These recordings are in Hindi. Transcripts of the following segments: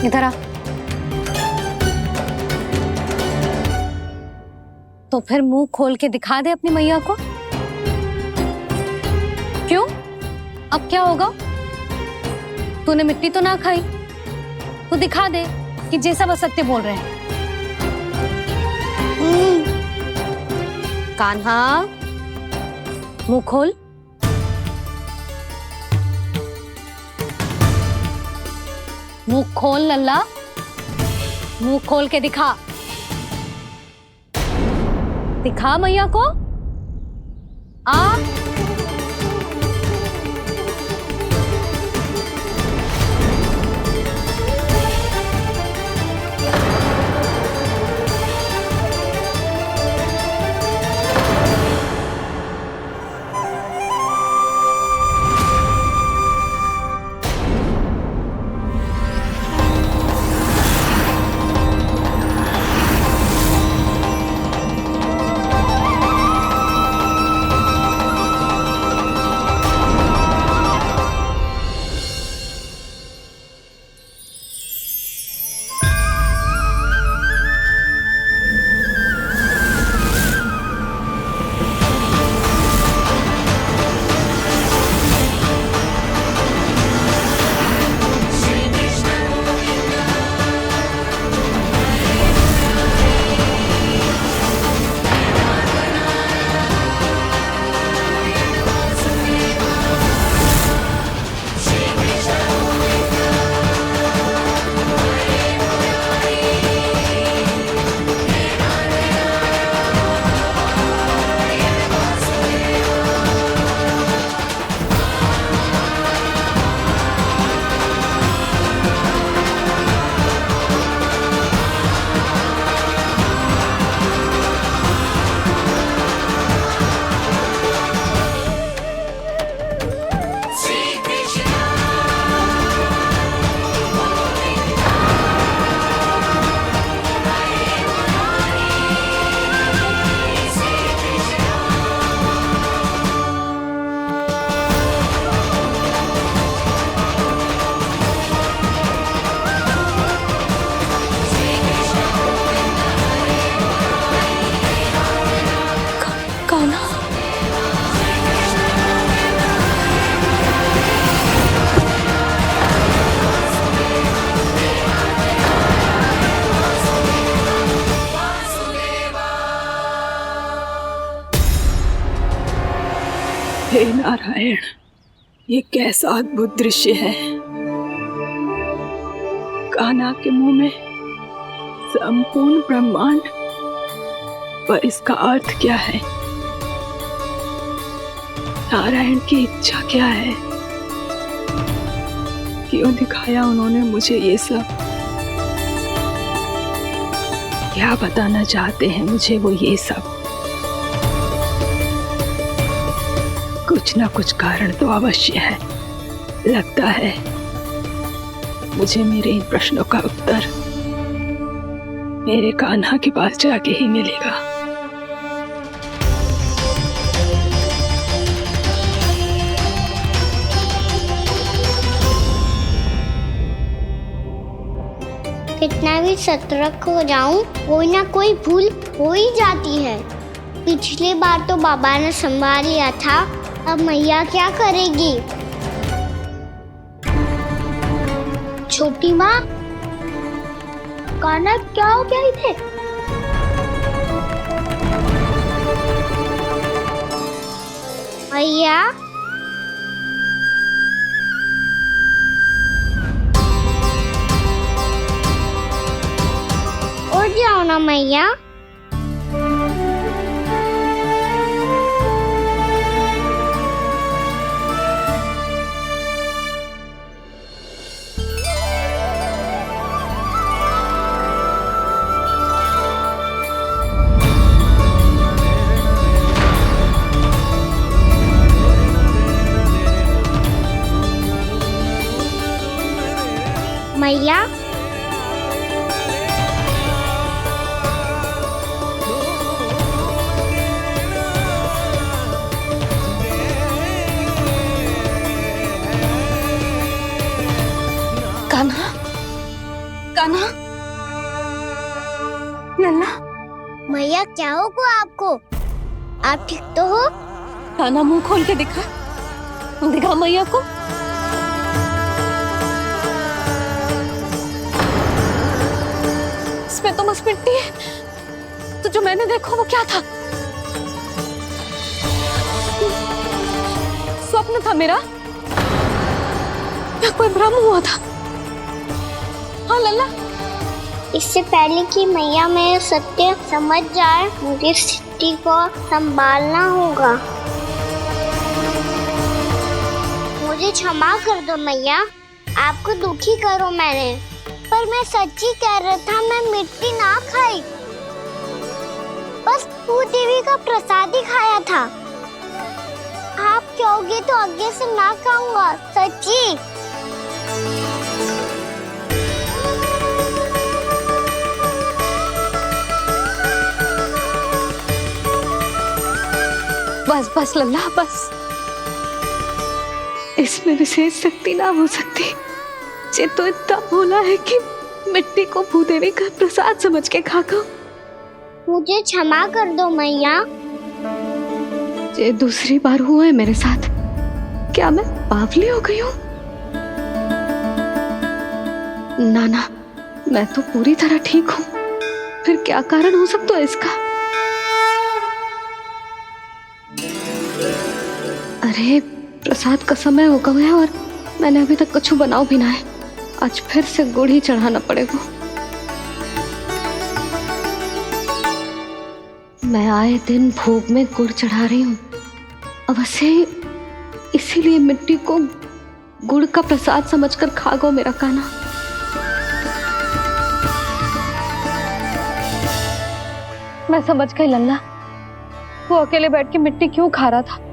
इधर आ। तो फिर मुंह खोल के दिखा दे अपनी मैया को। क्यों? अब क्या होगा? तूने मिट्टी तो ना खाई, तू दिखा दे कि जे सब असत्य बोल रहे हैं। कान्हा, मुंह खोल। मुंह खोल लल्ला, मुंह खोल के दिखा। दिखा मैया को। आ हे नारायण, ये कैसा अद्भुत दृश्य है। कान्हा के मुंह में संपूर्ण ब्रह्मांड, पर इसका अर्थ क्या है? नारायण की इच्छा क्या है? क्यों दिखाया उन्होंने मुझे ये सब? क्या बताना चाहते हैं मुझे वो ये सब? कुछ ना कुछ कारण तो अवश्य है। लगता है मुझे मेरे इन प्रश्नों का उत्तर मेरे कान्हा के पास जाके ही मिलेगा। कितना भी सतर्क हो जाऊं, कोई ना कोई भूल हो ही जाती है। पिछली बार तो बाबा ने संभाल लिया था, अब मैया क्या करेगी? छोटी माँ, कान्हा क्या हो गया इधर? मैया, उठ जाओ ना मैया। मैया, कान्हा, कान्हा, लल्ला, मैया क्या होगा आपको? आप ठीक तो हो? कान्हा मुंह खोल के दिखा, दिखा मैया को। इसमें तो बस मिट्टी है, तो जो मैंने देखा वो क्या था? स्वप्न था मेरा या कोई भ्रम हुआ था? हाँ लल्ला, इससे पहले कि मैया मेरे सत्य समझ जाए, मुझे सृष्टि को संभालना होगा। मुझे क्षमा कर दो मैया, आपको दुखी करो मैंने, पर मैं सच्ची कह रहा था, मैं मिट्टी ना खाई, बस भूदेवी का प्रसाद ही खाया था। आप कहोगे तो आगे से ना खाऊंगा, सच्ची। बस बस लल्ला, बस। इसमें विशेष शक्ति ना हो सकती। ये तो इतना भोला है कि मिट्टी को भूदेवी का प्रसाद समझ के खागा। मुझे क्षमा कर दो मैया। ये दूसरी बार हुआ है मेरे साथ। क्या मैं बावली हो गई हूँ? ना ना, मैं तो पूरी तरह ठीक हूँ। फिर क्या कारण हो सकता है इसका? अरे प्रसाद का समय हो गया है और मैंने अभी तक कुछ बनाओ भी ना है। आज फिर से गुड़ ही चढ़ाना पड़ेगा। मैं आए दिन भोग में गुड़ चढ़ा रही हूँ, अवश्य इसीलिए मिट्टी को गुड़ का प्रसाद समझकर खागो मेरा कान्हा। मैं समझ गई लल्ला, वो अकेले बैठ के मिट्टी क्यों खा रहा था।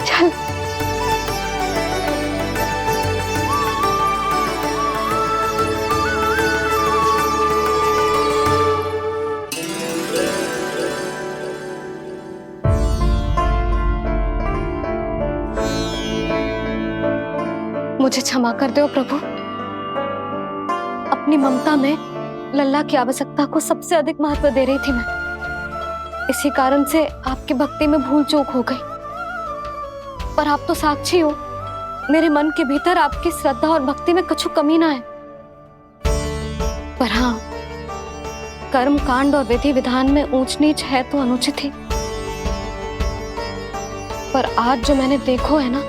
चल मुझे क्षमा कर दो प्रभु। अपनी ममता में लल्ला की आवश्यकता को सबसे अधिक महत्व दे रही थी मैं। इसी कारण से आपकी भक्ति में भूल चूक हो गई। पर आप तो साक्षी हो, मेरे मन के भीतर आपकी श्रद्धा और भक्ति में कुछ कमी ना है। पर हाँ, कर्म कांड और विधि विधान में ऊंच नीच है तो अनुचित ही। पर आज जो मैंने देखो है ना,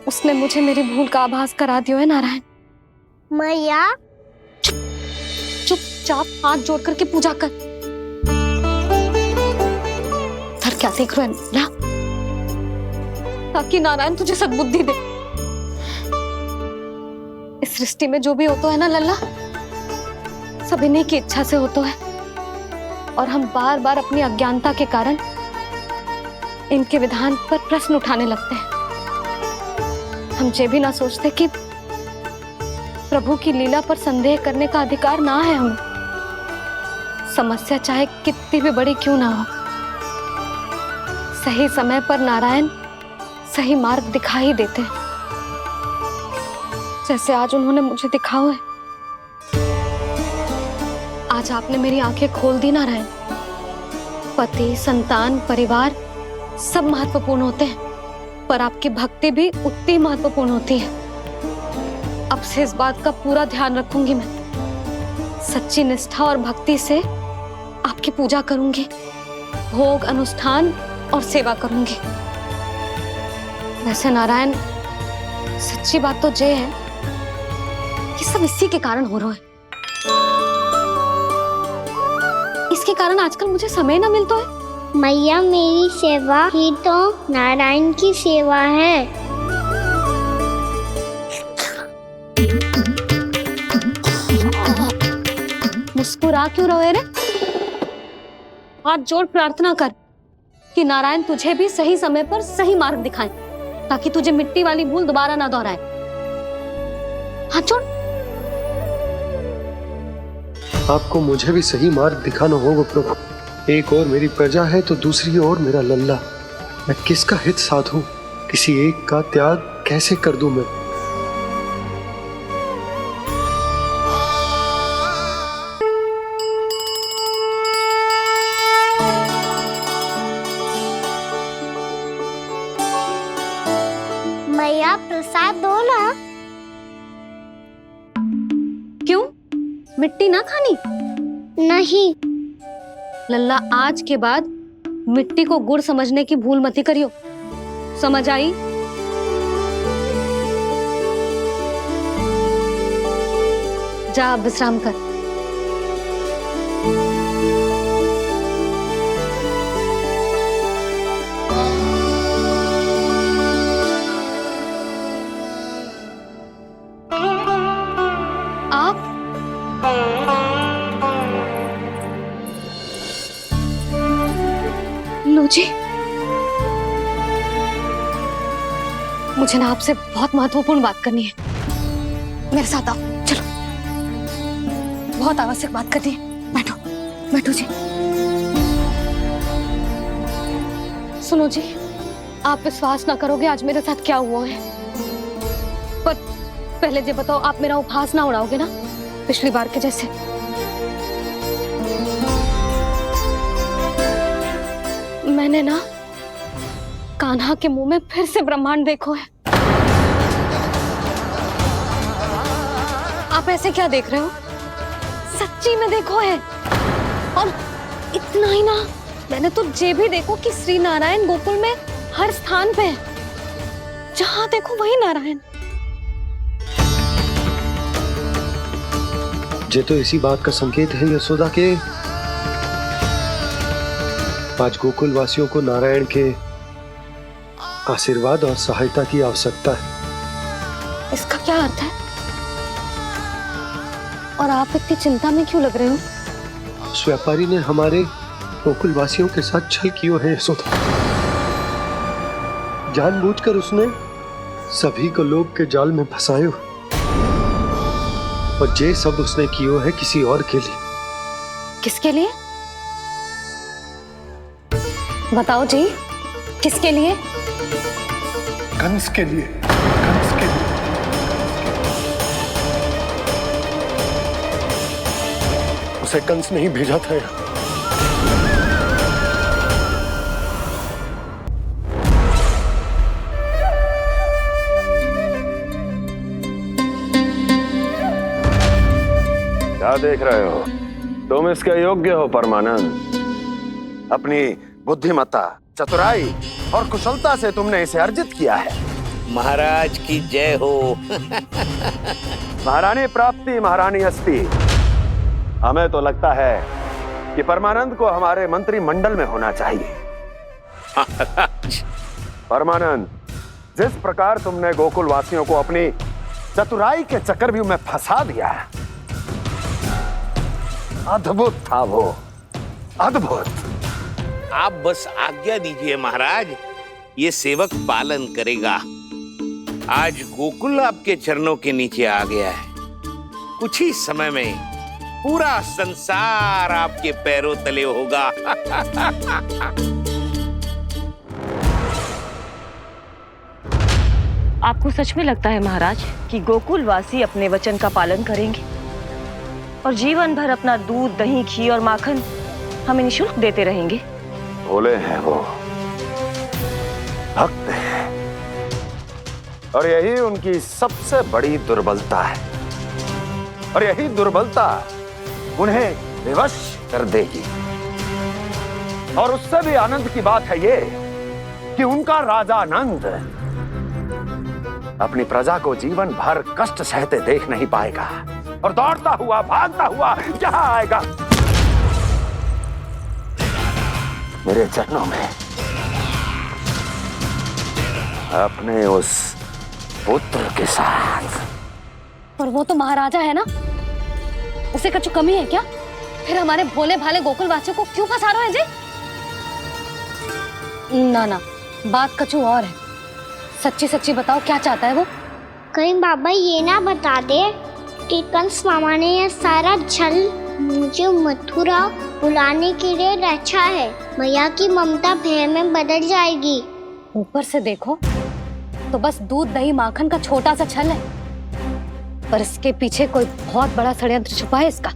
उसने मुझे मेरी भूल का आभास करा दिया है नारायण। मैया चुपचाप हाथ जोड़ करके पूजा कर। सर क्या देख रहे हैं ना, ताकि नारायण तुझे सद्बुद्धि दे। इस सृष्टि में जो भी होता है ना लल्ला, सब इन्हीं की इच्छा से होता है। और हम बार बार अपनी अज्ञानता के कारण इनके विधान पर प्रश्न उठाने लगते हैं। हम ये भी ना सोचते कि प्रभु की लीला पर संदेह करने का अधिकार ना है हमें। समस्या चाहे कितनी भी बड़ी क्यों ना हो, सही समय पर नारायण सही मार्ग दिखा ही देते हैं, जैसे आज उन्होंने मुझे दिखाओ है। आज आपने मेरी आंखें खोल दी नारायण। पति, संतान, परिवार सब महत्वपूर्ण होते हैं, पर आपकी भक्ति भी उतनी महत्वपूर्ण होती है। अब से इस बात का पूरा ध्यान रखूंगी मैं। सच्ची निष्ठा और भक्ति से आपकी पूजा करूंगी, भोग, अनुष्ठान और सेवा करूंगी। वैसे नारायण, सच्ची बात तो ये है कि सब इसी के कारण हो रहा है। इसके कारण आजकल मुझे समय ना मिलता है। मैया, मेरी सेवा ही तो नारायण की सेवा है। मुस्कुरा क्यों रहे रे? हाथ जोड़ प्रार्थना कर कि नारायण तुझे भी सही समय पर सही मार्ग दिखाएं, ताकि तुझे मिट्टी वाली भूल दोबारा ना दोहराए। हाथ जोड़। आपको मुझे भी सही मार्ग दिखाना होगा प्रभु। एक और मेरी प्रजा है तो दूसरी ओर मेरा लल्ला। मैं किसका हित साधूं? किसी एक का त्याग कैसे कर दूं मैं? मैया प्रसाद दो ना। क्यों? मिट्टी ना खानी? नहीं। लल्ला, आज के बाद मिट्टी को गुड़ समझने की भूल मत करियो। समझ आई? जा विश्राम कर। आप लो जी, मुझे ना आपसे बहुत महत्वपूर्ण बात करनी है। मेरे साथ आओ, चलो। बहुत आवश्यक बात करनी है। बैठो, बैठो जी। सुनो जी, आप विश्वास ना करोगे आज मेरे साथ क्या हुआ है। पर पहले ये बताओ, आप मेरा उपहास ना उड़ाओगे ना, पिछली बार के जैसे? मैंने ना कान्हा के मुंह में फिर से ब्रह्मांड देखो है। आप ऐसे क्या देख रहे हो? सच्ची में देखो है। और इतना ही ना, मैंने तो ये भी देखो कि श्री नारायण गोकुल में हर स्थान पे है। जहां देखो वही नारायण। ये तो इसी बात का संकेत है यशोदा के आज गोकुल वासियों को नारायण के आशीर्वाद और सहायता की आवश्यकता है। इसका क्या अर्थ है? और आप इतनी चिंता में क्यों लग रहे हो? उस व्यापारी ने हमारे गोकुल वासियों के साथ छल कियो है यशोदा। जानबूझकर उसने सभी को लोभ के जाल में फंसायो, और ये सब उसने कियो है किसी और के लिए। किसके लिए? बताओ जी, किसके लिए? कंस के लिए। कंस के लिए। उसे कंस नहीं भेजा था यहाँ। क्या देख रहे हो? तुम इसके योग्य हो परमानंद। अपनी बुद्धिमत्ता, चतुराई और कुशलता से तुमने इसे अर्जित किया है। महाराज की जय हो। महारानी प्राप्ति महारानी हस्ती। हमें तो लगता है कि परमानंद को हमारे मंत्रिमंडल में होना चाहिए। परमानंद, जिस प्रकार तुमने गोकुल वासियों को अपनी चतुराई के चक्रव्यूह में फंसा दिया है, अद्भुत था वो, अद्भुत। आप बस आज्ञा दीजिए महाराज, ये सेवक पालन करेगा। आज गोकुल आपके चरणों के नीचे आ गया है। कुछ ही समय में पूरा संसार आपके पैरों तले होगा। आपको सच में लगता है महाराज कि गोकुल वासी अपने वचन का पालन करेंगे और जीवन भर अपना दूध, दही, घी और माखन हमें निःशुल्क देते रहेंगे? भोले हैं वो, भक्त हैं, और यही उनकी सबसे बड़ी दुर्बलता है। और यही दुर्बलता उन्हें विवश कर देगी। और उससे भी आनंद की बात है ये कि उनका राजा नंद अपनी प्रजा को जीवन भर कष्ट सहते देख नहीं पाएगा और दौड़ता हुआ, भागता हुआ यहां आएगा मेरे चरणों में, अपने उस पुत्र के साथ। पर वो तो महाराजा है ना, उसे कुछ कमी है क्या? फिर हमारे भोले भाले गोकुल वासियों को क्यों फंसा रहे हैं जी? ना ना, बात कछु और है। सच्ची सच्ची बताओ, क्या चाहता है वो? कहीं बाबा ये ना बता दे कि कंस मामा ने यह सारा छल मुझे मथुरा बुलाने के लिए रचा है। मैया की ममता भय में बदल जाएगी। ऊपर से देखो तो बस दूध दही माखन का छोटा सा छल है, पर इसके पीछे कोई बहुत बड़ा षड्यंत्र छुपा है इसका।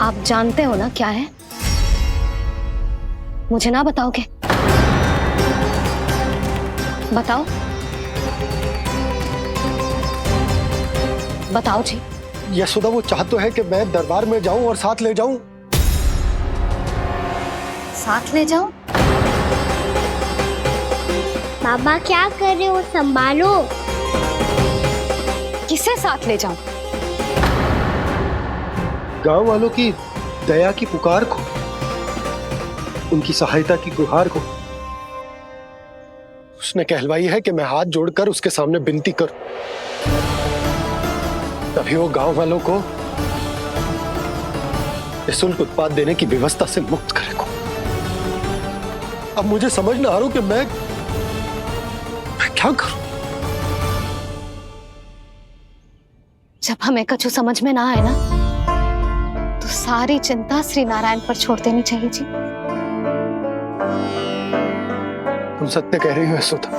आप जानते हो ना क्या है? मुझे ना बताओगे? बताओ बताओ जी। यशोदा, वो चाह तो है कि मैं दरबार में जाऊं और साथ ले जाऊं। साथ ले जाओ? बाबा क्या कर रहे हो, संभालो। किसे साथ ले जाऊं? गांव वालों की दया की पुकार को, उनकी सहायता की गुहार को। उसने कहलवाई है कि मैं हाथ जोड़कर उसके सामने विनती करूं, तभी वो गांव वालों को निःशुल्क उत्पाद देने की व्यवस्था से मुक्त करेगा। अब मुझे समझ ना आ रहा कि मैं क्या करूं। जब हमें कछु समझ में ना आए ना, तो सारी चिंता श्री नारायण पर छोड़ देनी चाहिए जी। तुम सत्य कह रही हो यशोदा,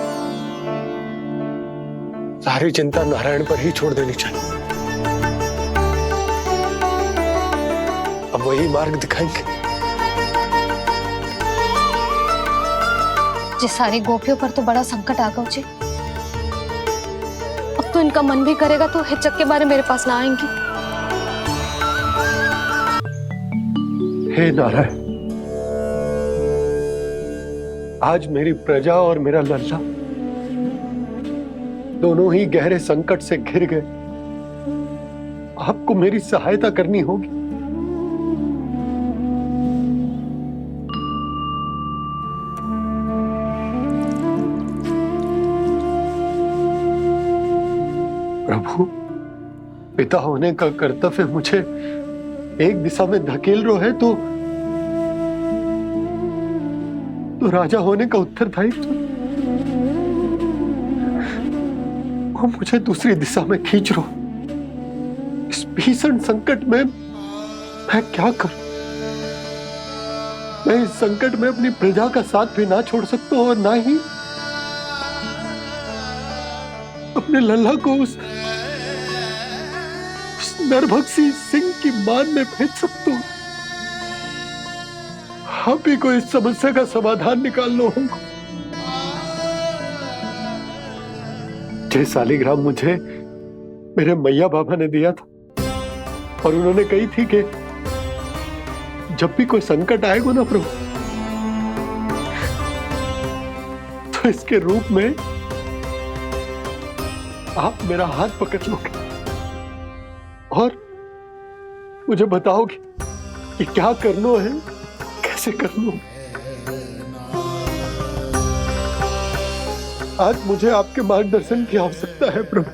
सारी चिंता नारायण पर ही छोड़ देनी चाहिए। अब वही मार्ग दिखाएंगे। जी सारी गोपियों पर तो बड़ा संकट आ गया जी। अब तो इनका मन भी करेगा तो हिचक के बारे मेरे पास ना आएंगी। हे नारायण, आज मेरी प्रजा और मेरा लल्ला दोनों ही गहरे संकट से घिर गए। आपको मेरी सहायता करनी होगी। प्रभु, पिता होने का कर्तव्य मुझे एक दिशा में धकेल रहा है तो राजा होने का उत्तरदायित्व वो मुझे दूसरी दिशा में खींच रहा। इस भीषण संकट में मैं क्या करूं? मैं इस संकट में अपनी प्रजा का साथ भी ना छोड़ सकता हूं और ना ही अपने लल्ला को उस नरभक्षी सिंह की मान में भेज सकता हूं। आप ही को इस समस्या का समाधान निकालना होगा। जय शालिग्राम मुझे मेरे मैया बाबा ने दिया था और उन्होंने कही थी कि जब भी कोई संकट आएगा ना प्रभु, तो इसके रूप में आप मेरा हाथ पकड़ लोगे और मुझे बताओगे कि क्या करना है, कैसे करना है। आज मुझे आपके मार्गदर्शन की आवश्यकता है प्रभु।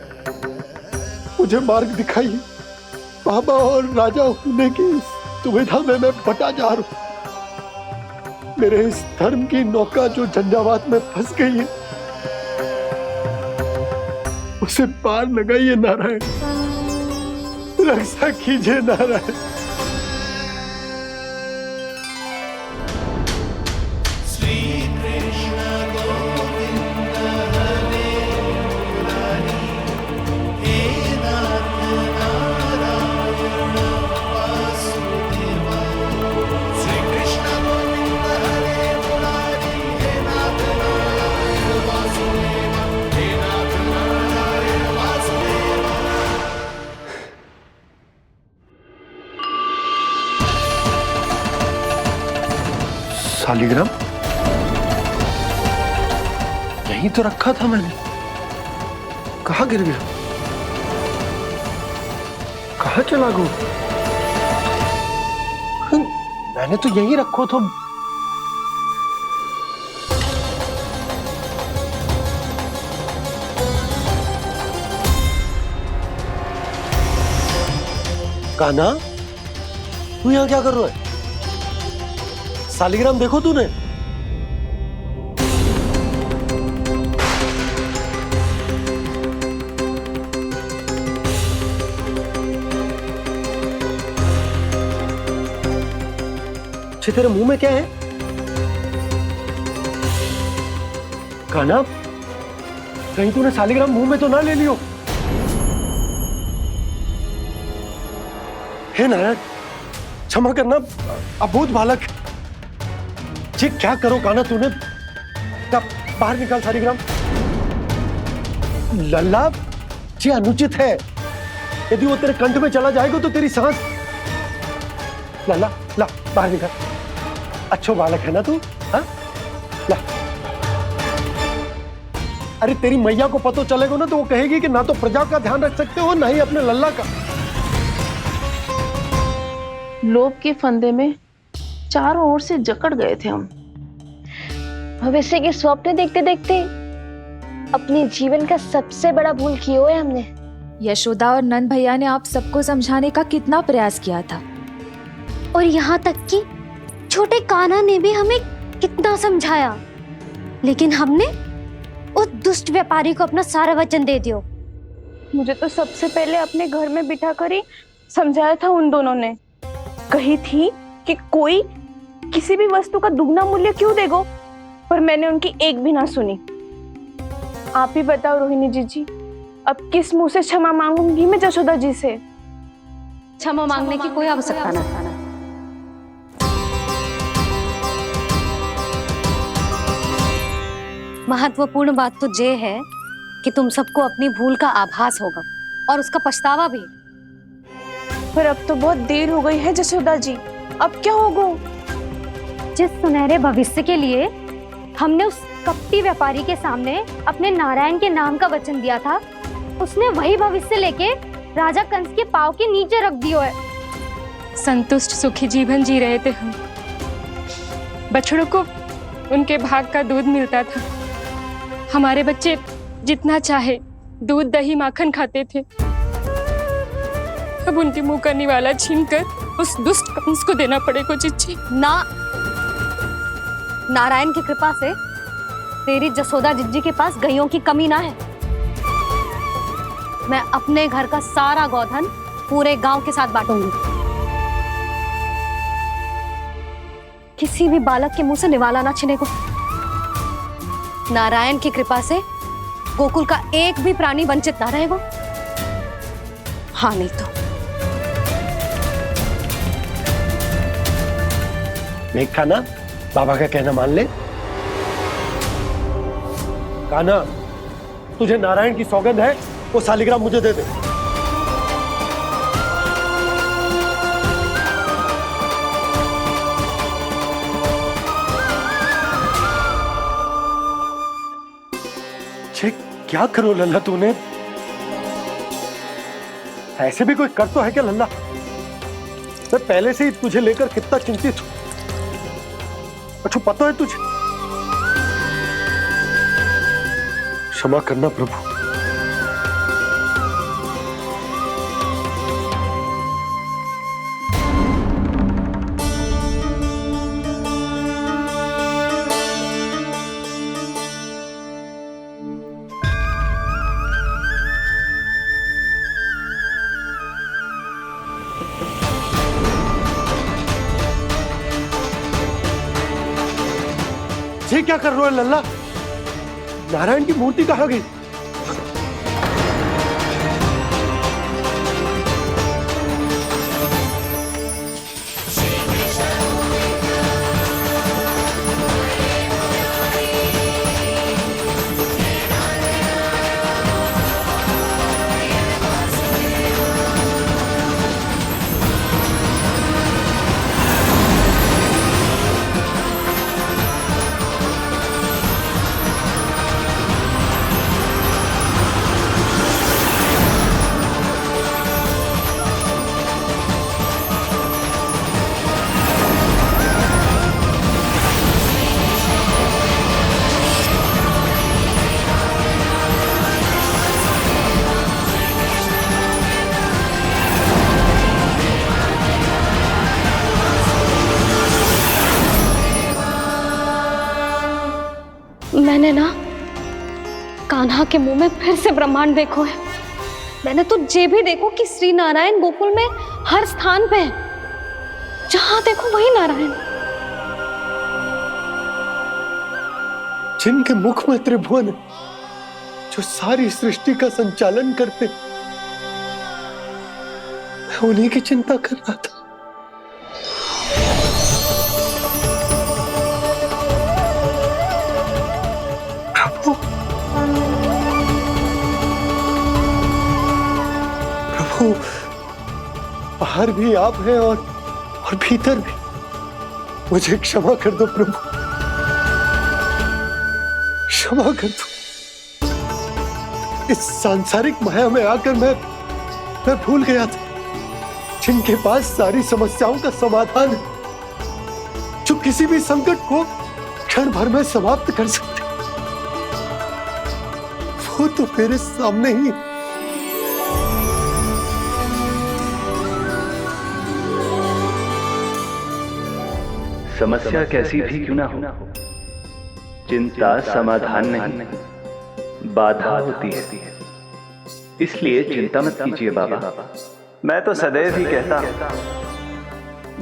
मुझे मार्ग दिखाइए। बाबा और राजा होने की दुविधा में मैं बटा जा रहा हूं। मेरे इस धर्म की नौका जो झंझावात में फंस गई है, उसे पार लगाइए नारायण, रक्षा कीजिए नारायण। शालिग्राम यहीं तो रखा था मैंने। कहाँ गिर गया? कहाँ चला गया? मैंने तो यहीं रखो था। कान्हा, तू यहाँ क्या कर रहा है? शालिग्राम देखो तूने? तेरे मुंह में क्या है? कान्हा, कहीं तूने सालिग्राम मुंह में तो ना ले लियो। हे नारायण, क्षमा करना, अबोध बालक। जी क्या करो कान्हा तूने? बाहर निकाल सालिग्राम। लल्ला, जी अनुचित है। यदि वो तेरे कंठ में चला जाएगा तो तेरी सांस। लल्ला, ला बाहर निकाल। अच्छो बालक है ना तू? हाँ, ला। अरे तेरी मैया को पता चलेगा ना तो वो कहेगी कि ना तो प्रजा का ध्यान रख सकते हो, ना ही अपने लल्ला का। लोभ के फंदे में चारों ओर से जकड़ गए थे हम। भविष्य के स्वप्न देखते देखते अपने जीवन का सबसे बड़ा भूल किया है हमने। यशोदा और नंद भैया ने आप सबको समझाने का कितना प्रयास किया था, और यहाँ तक कि छोटे कान्हा ने भी हमें कितना समझाया, लेकिन हमने उस दुष्ट व्यापारी को अपना सारा वचन दे दियो। मुझे तो सबसे पहले अपने घर में बिठा कर ही समझाया था उन दोनों ने। कही थी कि कोई किसी भी वस्तु का दुगना मूल्य क्यों देगो, पर मैंने उनकी एक भी ना सुनी। आप ही बताओ रोहिणी जी, अब किस मुंह से क्षमा मांगूंगी मैं जशोदा जी से? क्षमा मांगने की कोई आवश्यकता ना। महत्वपूर्ण बात तो ये है कि तुम सबको अपनी भूल का आभास होगा और उसका पछतावा भी। पर अब तो बहुत देर हो गई है जशोदा जी, अब क्या होगा? जिस सुनहरे भविष्य के लिए हमने उस कपटी व्यापारी के सामने अपने नारायण के नाम का वचन दिया था, उसने वही भविष्य लेके राजा कंस के पांव के नीचे रख दियो है। संतुष्ट सुखी जीवन जी रहे थे हम। बछड़ों को उनके भाग का दूध मिलता था। हमारे बच्चे जितना चाहे दूध दही माखन खाते थे। अब उनके मुंह का निवाला छीनकर उस दुष्ट कंस को देना पड़ेगा चिच्ची। ना, नारायण की कृपा से तेरी जसोदा जिज्जी के पास गैयों की कमी ना है। मैं अपने घर का सारा गोधन पूरे गांव के साथ बांटूंगी। किसी भी बालक के मुंह से निवाला ना छिने को। नारायण की कृपा से गोकुल का एक भी प्राणी वंचित ना रहेगा। हाँ नहीं तो नहीं कान्हा, बाबा का कहना मान ले। कान्हा, तुझे नारायण की सौगंध है, वो सालिग्राम मुझे दे दे। छे, क्या करो लल्ला तूने? ऐसे भी कोई कर तो है क्या लल्ला? मैं पहले से ही तुझे लेकर कितना चिंतित हूं। अच्छा पता है तुझे? क्षमा करना प्रभु। ये क्या कर रहे हो लल्ला? नारायण की मूर्ति कहाँ गई? मैंने ना कान्हा के मुंह में फिर से ब्रह्मांड देखो है। मैंने तो ये भी देखो कि श्री नारायण गोकुल में हर स्थान पे है। जहां देखो वही नारायण। जिनके मुख में त्रिभुवन है, जो सारी सृष्टि का संचालन करते, मैं उन्हीं की चिंता कर रहा था। प्रभु, प्रभु, बाहर भी आप हैं और भीतर भी। मुझे क्षमा कर दो प्रभु, क्षमा कर दो। इस सांसारिक माया में आकर मैं भूल गया था जिनके पास सारी समस्याओं का समाधान है, जो किसी भी संकट को क्षण भर में समाप्त कर सकते, वो तो मेरे सामने ही है। समस्या कैसी भी क्यों ना हो, चिंता समाधान नहीं, बाधा होती है। इसलिए चिंता मत कीजिए बाबा। मैं तो सदैव ही कहता हूं,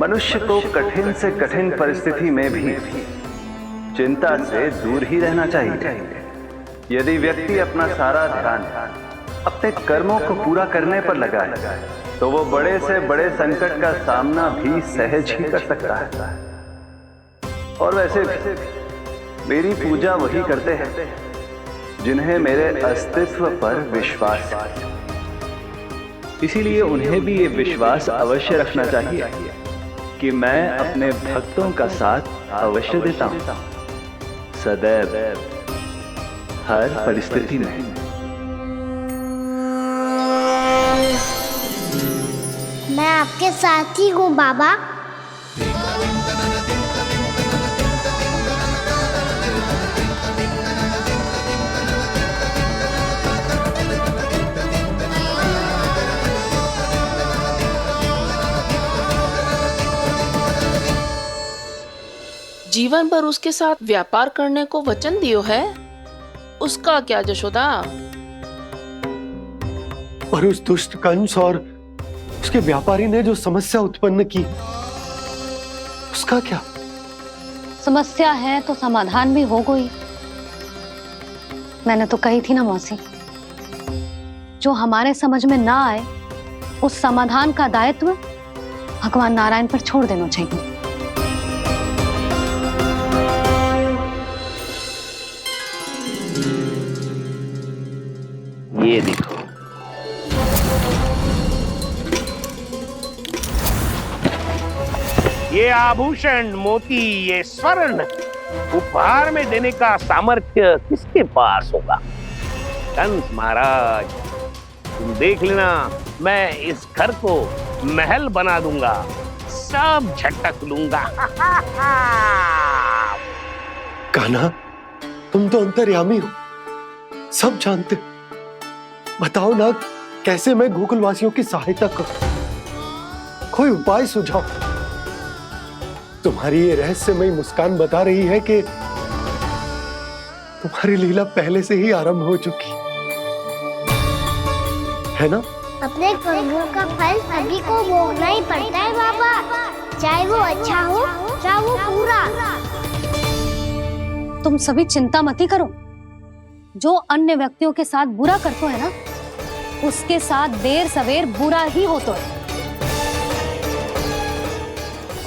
मनुष्य को कठिन से कठिन परिस्थिति में भी चिंता से दूर ही रहना चाहिए। यदि व्यक्ति अपना सारा ध्यान अपने कर्मों को पूरा करने पर लगाए, तो वो बड़े से बड़े संकट का सामना भी सहज ही कर सकता है। और वैसे भी मेरी पूजा वही करते हैं जिन्हें मेरे अस्तित्व पर विश्वास है। इसीलिए उन्हें भी ये विश्वास अवश्य रखना चाहिए कि मैं अपने भक्तों का साथ अवश्य देता हूं, सदैव, हर परिस्थिति में। मैं आपके साथ ही हूँ बाबा। जीवन भर उसके साथ व्यापार करने को वचन दियो है, उसका क्या जशोदा? और उस दुष्ट कंस और उसके व्यापारी ने जो समस्या उत्पन्न की, उसका क्या? समस्या है तो समाधान भी हो गई। मैंने तो कही थी ना मौसी, जो हमारे समझ में ना आए उस समाधान का दायित्व भगवान नारायण पर छोड़ देना चाहिए। ये देखो, ये आभूषण, मोती, ये स्वर्ण उपहार में देने का सामर्थ्य किसके पास होगा? कंस महाराज, तुम देख लेना, मैं इस घर को महल बना दूंगा, सब झटक लूंगा। कान्हा, तुम तो अंतर्यामी हो, सब जानते हो। बताओ ना, कैसे मैं गोकुलवासियों की सहायता करूं? कोई उपाय सुझाओ। तुम्हारी ये रहस्यमयी मुस्कान बता रही है कि तुम्हारी लीला पहले से ही आरंभ हो चुकी है ना? अपने कर्मों का फल सभी को भोगना ही पड़ता है बाबा, चाहे वो अच्छा हो चाहे वो बुरा। तुम सभी चिंता मत ही करो। जो अन्य व्यक्तियों के साथ बुरा करते है ना, उसके साथ देर सवेर बुरा ही होता है।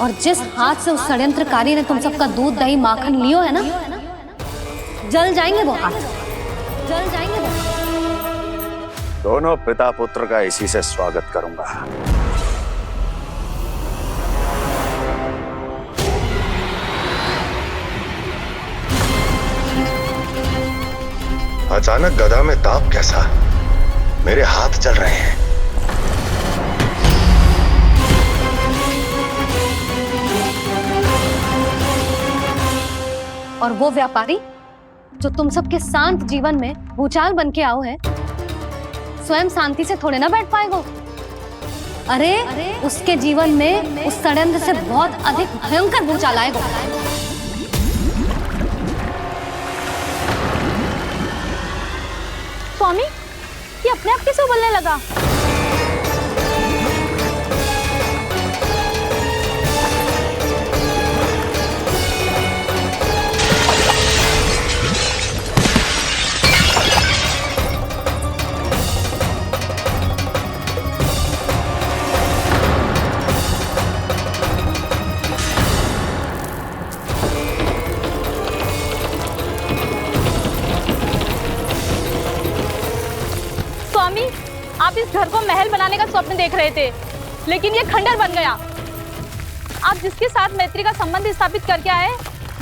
और जिस हाथ से उस षड्यंत्रकारी ने तुम सबका दूध दही माखन लियो है ना, जल जाएंगे वो हाथ, जल जाएंगे वो। दोनों पिता पुत्र का इसी से स्वागत करूंगा। अचानक गदा में ताप कैसा? मेरे हाथ चल रहे हैं। और वो व्यापारी जो तुम सबके शांत जीवन में भूचाल बन के आओ है, स्वयं शांति से थोड़े ना बैठ पाएगा। अरे उसके जीवन में उस षड्यंत्र से बहुत अधिक भयंकर भूचाल आएगा। स्वामी, ये अपने आप कैसे बोलने लगा? आप इस घर को महल बनाने का स्वप्न देख रहे थे, लेकिन ये खंडर बन गया। आप जिसके साथ मैत्री का संबंध स्थापित करके आए,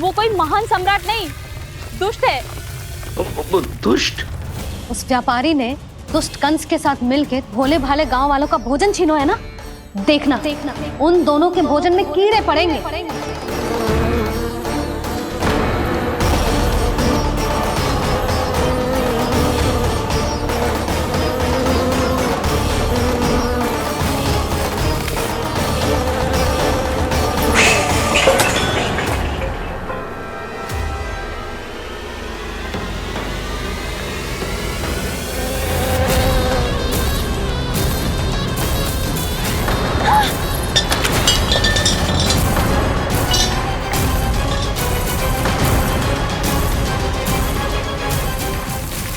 वो कोई महान सम्राट नहीं, दुष्ट है। दुष्ट? उस व्यापारी ने दुष्ट कंस के साथ मिलकर भोले भाले गांव वालों का भोजन छीनो है ना। देखना उन दोनों के भोजन में कीड़े पड़ेंगे।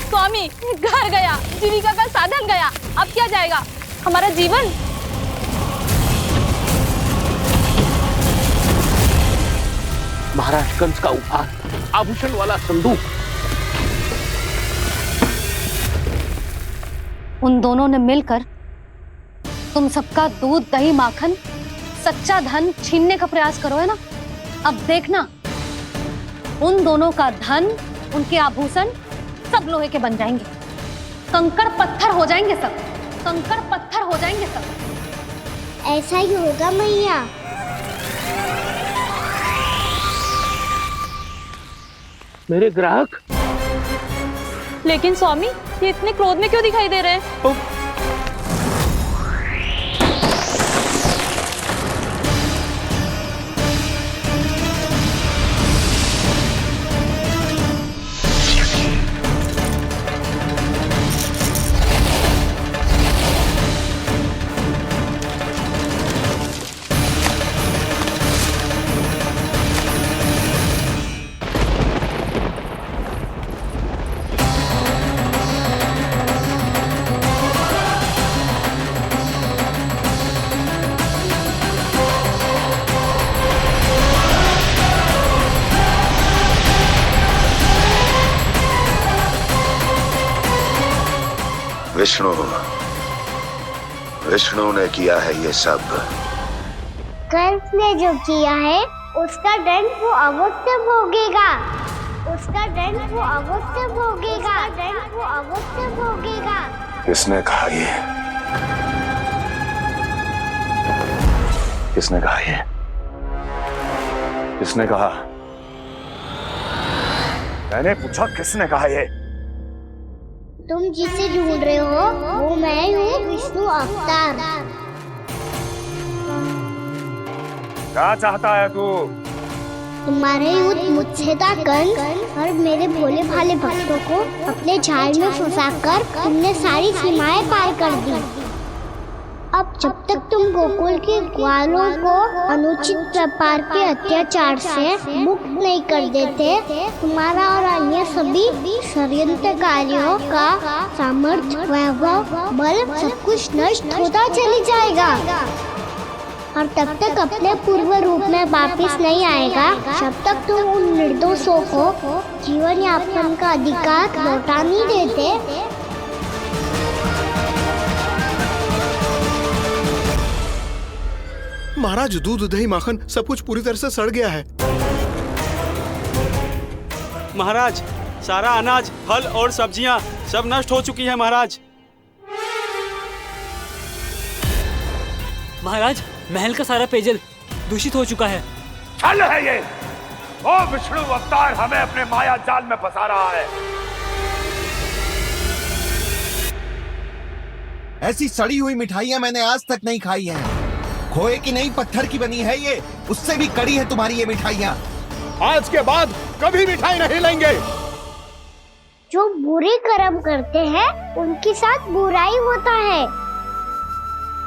स्वामी, घर गया, जीविका का साधन गया, अब क्या जाएगा हमारा जीवन? महाराज कंस का उपहार, आभूषण वाला संदूक। उन दोनों ने मिलकर तुम सबका दूध, दही, माखन, सच्चा धन छीनने का प्रयास करो है ना। अब देखना उन दोनों का धन, उनके आभूषण सब लोहे के बन जाएंगे, कंकड़ पत्थर हो जाएंगे सब, कंकड़ पत्थर हो जाएंगे सब। ऐसा ही होगा मैया। मेरे ग्राहक? लेकिन स्वामी, ये इतने क्रोध में क्यों दिखाई दे रहे हैं? विष्णु ने किया है ये सब। कंस ने जो किया है उसका दंड वो अवश्य भोगेगा, उसका दंड वो अवश्य भोगेगा, दंड वो अवश्य भोगेगा। किसने कहा ये? किसने कहा ये? किसने कहा? मैंने पूछा किसने कहा ये? तुम जिसे ढूंढ रहे हो वो मैं हूँ, विष्णु अवतार। क्या चाहता है तू? तुम्हारे युद्ध मुझसे था कंस, और मेरे भोले भाले भक्तों को अपने जाल में फंसाकर तुमने सारी सीमाएं पार कर दी। अब जब तक तुम गोकुल के ग्वालों को अनुचित व्यापार के अत्याचार से मुक्त नहीं कर देते, तुम्हारा और अन्य सभी षड्यंत्रकारियों का सामर्थ्य, वैभव, बल सब कुछ नष्ट होता चली जाएगा, और तब तक अपने पूर्व रूप में वापस नहीं आएगा जब तक तुम उन निर्दोषों को जीवन यापन का अधिकार लौटा नहीं देते। महाराज, दूध, दही, माखन सब कुछ पूरी तरह से सड़ गया है। महाराज, सारा अनाज, फल और सब्जियां सब नष्ट हो चुकी है महाराज। महाराज, महल का सारा पेयजल दूषित हो चुका है। छल है ये। ओ विष्णु अवतार हमें अपने माया जाल में फंसा रहा है। ऐसी सड़ी हुई मिठाइयां मैंने आज तक नहीं खाई हैं। खोए की नहीं, पत्थर की बनी है ये, उससे भी कड़ी है तुम्हारी ये मिठाइयां। आज के बाद कभी मिठाई नहीं लेंगे। जो बुरे कर्म करते हैं उनके साथ बुराई होता है,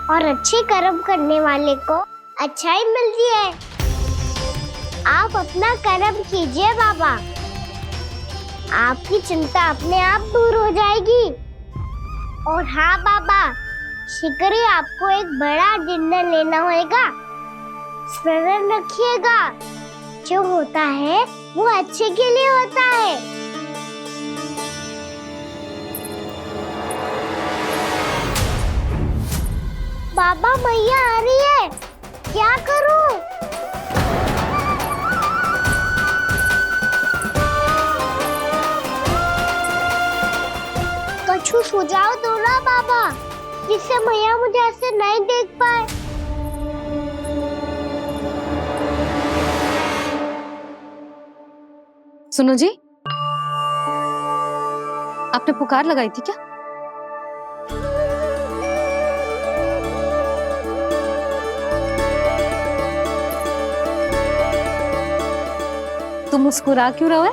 और अच्छे कर्म करने वाले को अच्छाई मिलती है। आप अपना कर्म कीजिए बाबा, आपकी चिंता अपने आप दूर हो जाएगी। और हाँ बाबा, शीघ्र ही आपको एक बड़ा डिनर लेना होगा। स्मरण रखिएगा, जो होता है वो अच्छे के लिए होता है। पापा मैया आ रही है, क्या करूं? कछु सुझाव दो ना पापा, जिससे मैया मुझे ऐसे नहीं देख पाए। सुनो जी, आपने पुकार लगाई थी क्या? तुम मुस्कुरा क्यों रहे हो?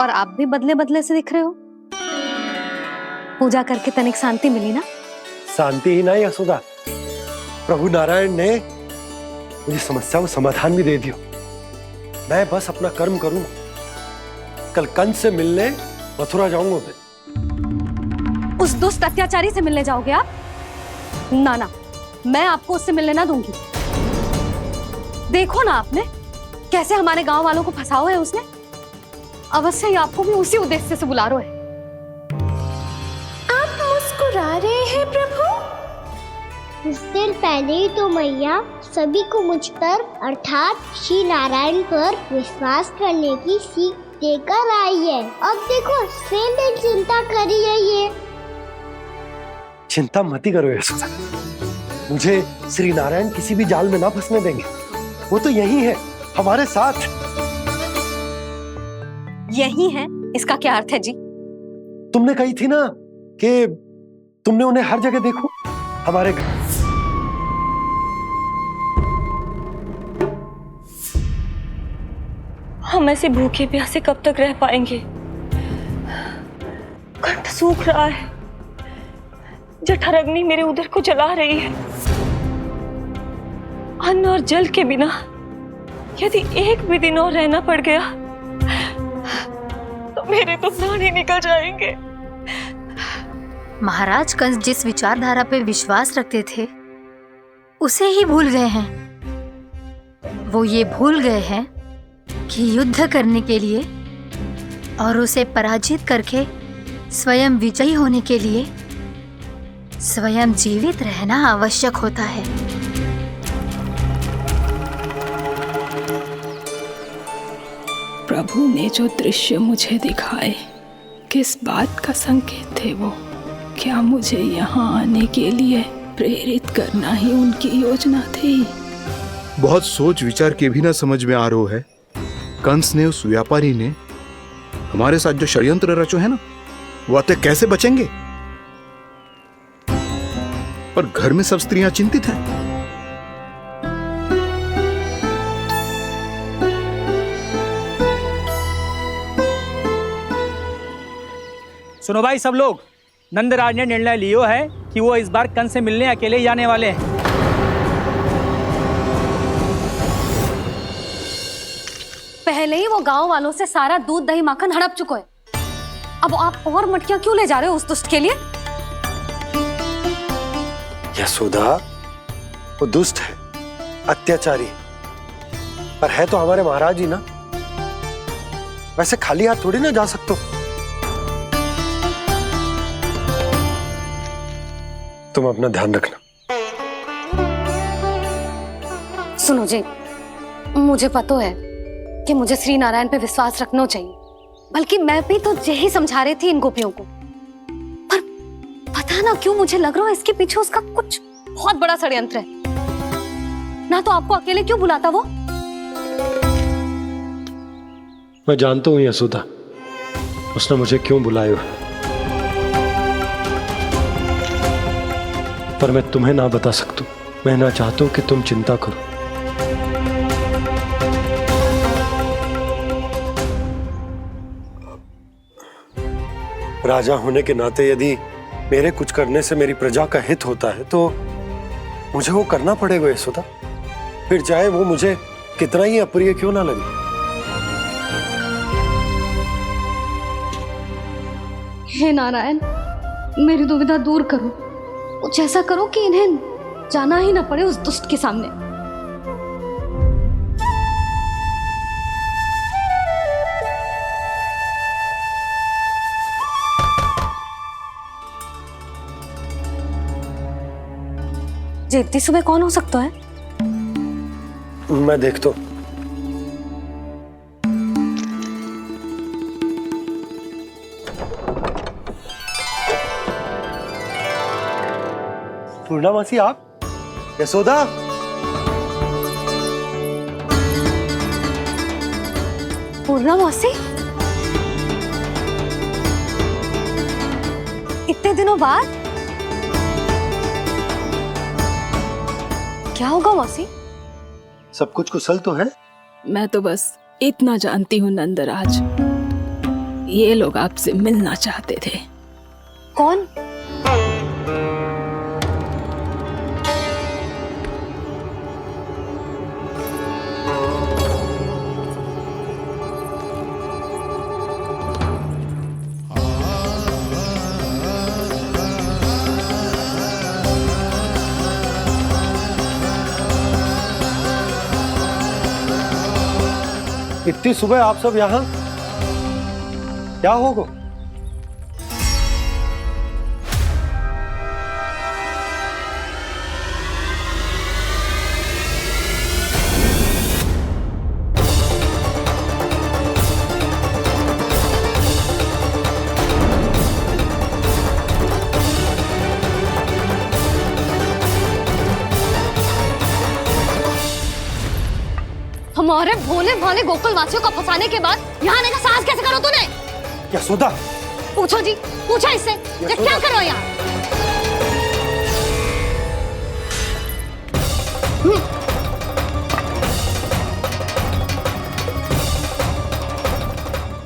और आप भी बदले बदले से दिख रहे हो। पूजा करके तनिक शांति मिली ना? शांति ही नहीं यशोदा, प्रभु नारायण ने मुझे समस्या को समाधान भी दे दियो। मैं बस अपना कर्म करूं। कल कंस से मिलने मथुरा जाऊंगा मैं। उस दुष्ट अत्याचारी से मिलने जाओगे आप? ना ना, मैं आपको उससे मिलने ना दूंगी। देखो ना आपने कैसे हमारे गांव वालों को फंसाओ है उसने। अवश्य ही आपको भी उसी उद्देश्य से बुला रहा है। आप मुस्कुरा रहे हैं प्रभु? कुछ देर पहले ही तो मैया सभी को मुझ पर अर्थात श्री नारायण पर विश्वास करने की सीख देकर आई है। अब देखो फिर चिंता करी है ये। चिंता मत ही करो यशोदा, मुझे श्री नारायण किसी भी जाल में ना फंसने देंगे। वो तो यही है हमारे साथ। यही है, इसका क्या अर्थ है जी? तुमने कही थी ना कि तुमने उन्हें हर जगह देखो हमारे घर। हम ऐसे भूखे प्यासे कब तक रह पाएंगे? कंठ सूख रहा है, जठराग्नि मेरे उदर को जला रही है। अन्न और जल के बिना यदि एक भी दिन और रहना पड़ गया तो मेरे तो प्राण ही निकल जाएंगे। महाराज कंस जिस विचारधारा पे विश्वास रखते थे उसे ही भूल गए हैं। वो ये भूल गए हैं कि युद्ध करने के लिए और उसे पराजित करके स्वयं विजयी होने के लिए स्वयं जीवित रहना आवश्यक होता है। प्रभु ने जो दृश्य मुझे दिखाए, किस बात का संकेत थे वो? क्या मुझे यहाँ आने के लिए प्रेरित करना ही उनकी योजना थी? बहुत सोच विचार के भी ना समझ में आ रहा है। कंस ने, उस व्यापारी ने हमारे साथ जो षड्यंत्र रचो है ना, वो आते कैसे बचेंगे? पर घर में सब स्त्रियां चिंतित हैं। सुनो भाई सब लोग, नंदराज ने निर्णय लियो है कि वो इस बार कंस से मिलने अकेले ही जाने वाले हैं। पहले ही वो गांव वालों से सारा दूध दही माखन हड़प चुका है। अब आप और मटकियां क्यों ले जा रहे हो उस दुष्ट के लिए? यशोदा, वो दुष्ट है, अत्याचारी, पर है तो हमारे महाराज ही ना। वैसे खाली हाथ थोड़ी ना जा सकते हो। तुम अपना ध्यान रखना। सुनो जी, मुझे पता है कि मुझे श्री नारायण पे विश्वास रखना चाहिए, बल्कि मैं भी तो यही समझा रही थी इन गोपियों को। पर पता ना क्यों मुझे लग रहा है इसके पीछे उसका कुछ बहुत बड़ा षड्यंत्र है। ना तो आपको अकेले क्यों बुलाता वो? मैं जानता हूँ यशोदा, उसने मुझे क्यों बुलाया, पर मैं तुम्हें ना बता सकता। मैं ना चाहता हूं कि तुम चिंता करो। राजा होने के नाते यदि मेरे कुछ करने से मेरी प्रजा का हित होता है तो मुझे वो करना पड़ेगा यशोदा, फिर चाहे वो मुझे कितना ही अप्रिय क्यों ना लगे। हे नारायण, मेरी दुविधा दूर करो। कुछ ऐसा करो कि इन्हें जाना ही ना पड़े उस दुष्ट के सामने। ये इतनी सुबह कौन हो सकता है? मैं देखता हूं। पूर्णा मासी, आप? यशोदा? पूर्णा मौसी, इतने दिनों बाद? क्या होगा मौसी? सब कुछ कुशल तो है? मैं तो बस इतना जानती हूँ नंदराज, ये लोग आपसे मिलना चाहते थे। कौन? इतनी सुबह आप सब यहाँ? क्या होगा? हमारे भोले भाले गोकुल वासियों को फंसाने के बाद यहाँ आने का साहस कैसे करो तूने? यशोदा! पूछो जी, पूछो इससे, ये क्या करो यहाँ?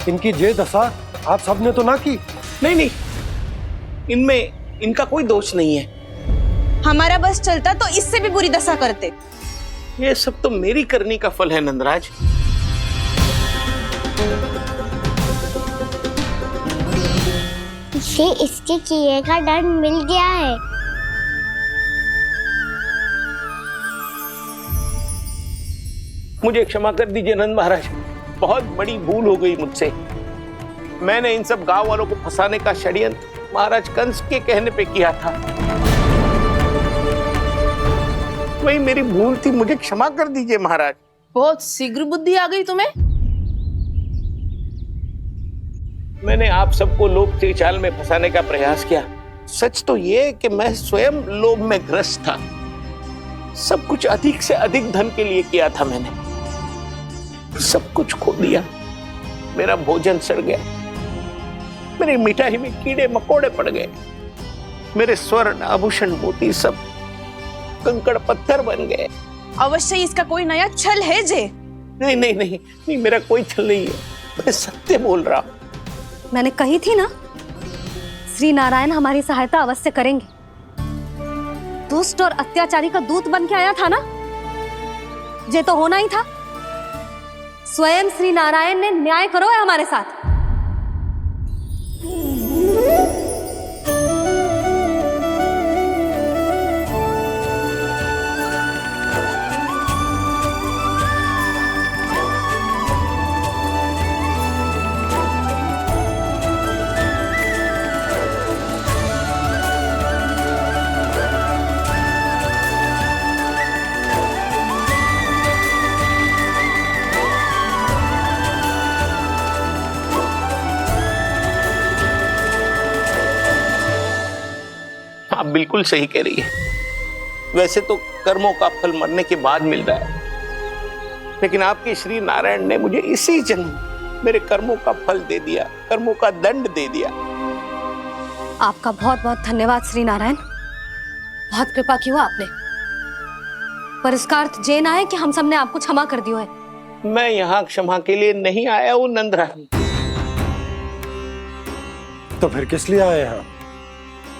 इनकी ये दशा आप सबने तो ना की? नहीं नहीं, इनमें इनका कोई दोष नहीं है। हमारा बस चलता तो इससे भी बुरी दशा करते। ये सब तो मेरी करनी का फल है नंदराज। इसे इसके किए का दंड मिल गया है। मुझे क्षमा कर दीजिए नंद महाराज, बहुत बड़ी भूल हो गई मुझसे। मैंने इन सब गांव वालों को फंसाने का षड्यंत्र महाराज कंस के कहने पे किया था। वही मेरी भूल थी, मुझे क्षमा कर दीजिए महाराज। बहुत शीघ्र बुद्धि आ गई तुम्हें। मैंने आप सबको लोभ के चाल में फंसाने का प्रयास किया। सच तो ये कि मैं स्वयं लोभ में ग्रस्त था। सब कुछ अधिक से अधिक धन के लिए किया था मैंने। सब कुछ खो दिया। मेरा भोजन सड़ गया, मेरी मिठाई में कीड़े मकोड़े पड़ गए, मेरे स्वर्ण आभूषण मोती सब कंकड़ पत्थर बन गए। अवश्य इसका कोई नया छल है जे। नहीं नहीं नहीं नहीं, मेरा कोई छल नहीं है, मैं सत्य बोल रहा हूं। मैंने कही थी ना, श्री नारायण हमारी सहायता अवश्य करेंगे। दुष्ट और अत्याचारी का दूत बन के आया था ना, ये तो होना ही था। स्वयं श्री नारायण ने न्याय करो है हमारे साथ। आप बिल्कुल सही कह रही है। वैसे तो कर्मों का फल मरने के बाद मिल रहा है, लेकिन आपके श्री नारायण ने मुझे इसी जन्म मेरे कर्मों का फल दे दिया, कर्मों का दंड दे दिया। आपका बहुत बहुत धन्यवाद श्री नारायण, बहुत कृपा की हो आपने। पर इसका अर्थ ये ना है कि हम सबने आपको क्षमा कर दिया है। मैं यहाँ क्षमा के लिए नहीं आया हूँ नंदरानी। तो फिर किस लिए आए हैं?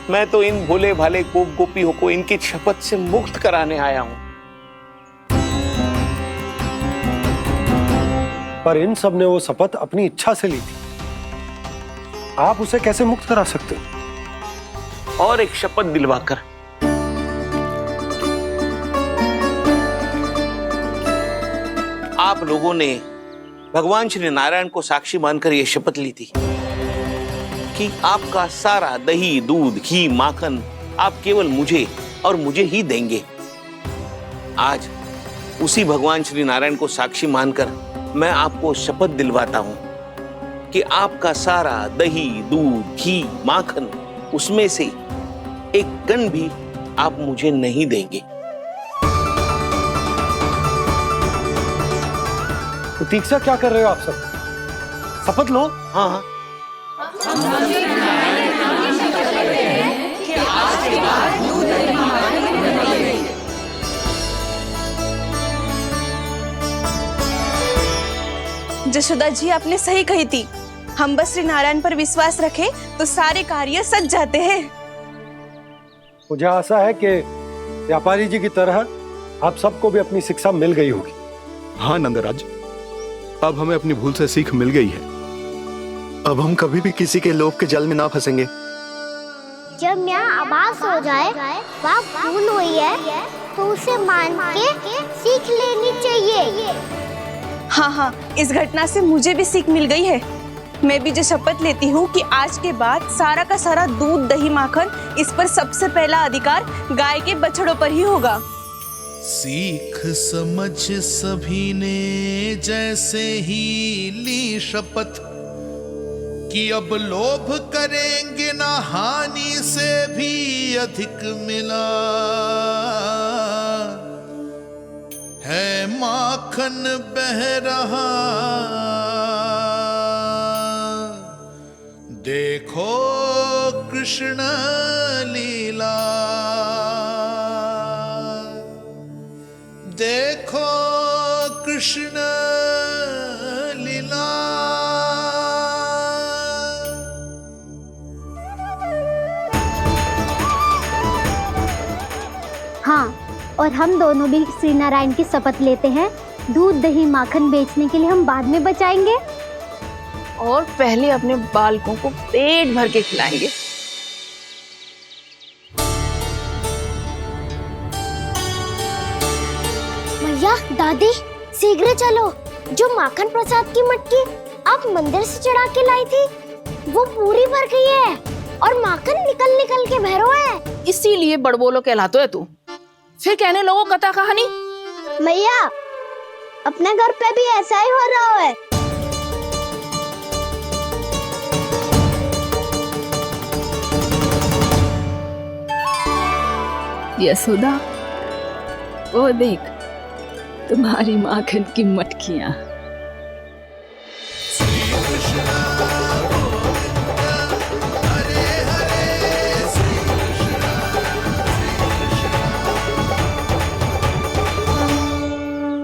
मैं तो इन भोले भाले गोप गोपियों को इनकी शपथ से मुक्त कराने आया हूं। पर इन सब ने वो शपथ अपनी इच्छा से ली थी, आप उसे कैसे मुक्त करा सकते? और एक शपथ दिलवाकर। आप लोगों ने भगवान श्री नारायण को साक्षी मानकर यह शपथ ली थी कि आपका सारा दही, दूध, घी, माखन आप केवल मुझे और मुझे ही देंगे। आज उसी भगवान श्री नारायण को साक्षी मानकर मैं आपको शपथ दिलवाता हूं कि आपका सारा दही, दूध, घी, माखन, उसमें से एक कण भी आप मुझे नहीं देंगे। प्रतीक्षा क्या कर रहे हो आप सब? शपथ लो। हाँ हाँ। जशोदा जी, आपने सही कही थी। हम बस श्री नारायण पर विश्वास रखें तो सारे कार्य सज जाते हैं। मुझे आशा है कि व्यापारी जी की तरह आप सबको भी अपनी शिक्षा मिल गई होगी। हाँ नंदराज, अब हमें अपनी भूल से सीख मिल गई है। अब हम कभी भी किसी के लोभ के जल में ना फंसेंगे। जब यहाँ आवाज हो जाए वहाँ भूल हुई है तो उसे मान के सीख लेनी चाहिए। हाँ हाँ, इस घटना से मुझे भी सीख मिल गई है। मैं भी जो शपथ लेती हूँ कि आज के बाद सारा का सारा दूध, दही, माखन, इस पर सबसे पहला अधिकार गाय के बछड़ों पर ही होगा। सीख समझ सभी ने जैसे ही ली शपथ कि अब लोभ करेंगे ना हानि से भी अधिक मिला है, माखन बह रहा देखो कृष्ण लीला, देखो कृष्ण लीला। हाँ, और हम दोनों भी श्री नारायण की शपथ लेते हैं, दूध, दही, माखन बेचने के लिए हम बाद में बचाएंगे और पहले अपने बालकों को पेट भर के खिलाएंगे। भैया, दादी, शीघ्र चलो। जो माखन प्रसाद की मटकी आप मंदिर से चढ़ा के लाई थी वो पूरी भर गई है और माखन निकल निकल के बह रहा है। इसीलिए बड़बोलो कहलाते है तू। फिर कहने लोगों कथा कहानी। भैया, अपने घर पे भी ऐसा ही हो रहा है। यशोदा, वो देख तुम्हारी माखन की मटकियां।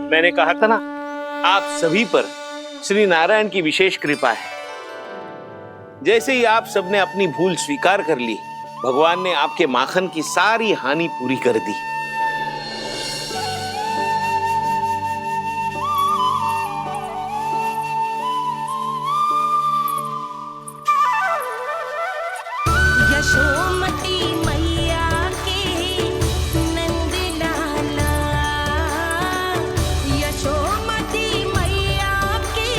मैंने कहा था ना, आप सभी पर श्री नारायण की विशेष कृपा है। जैसे ही आप सबने अपनी भूल स्वीकार कर ली, भगवान ने आपके माखन की सारी हानि पूरी कर दी। यशोमती मैया की नंद लाला, यशोमती मैया की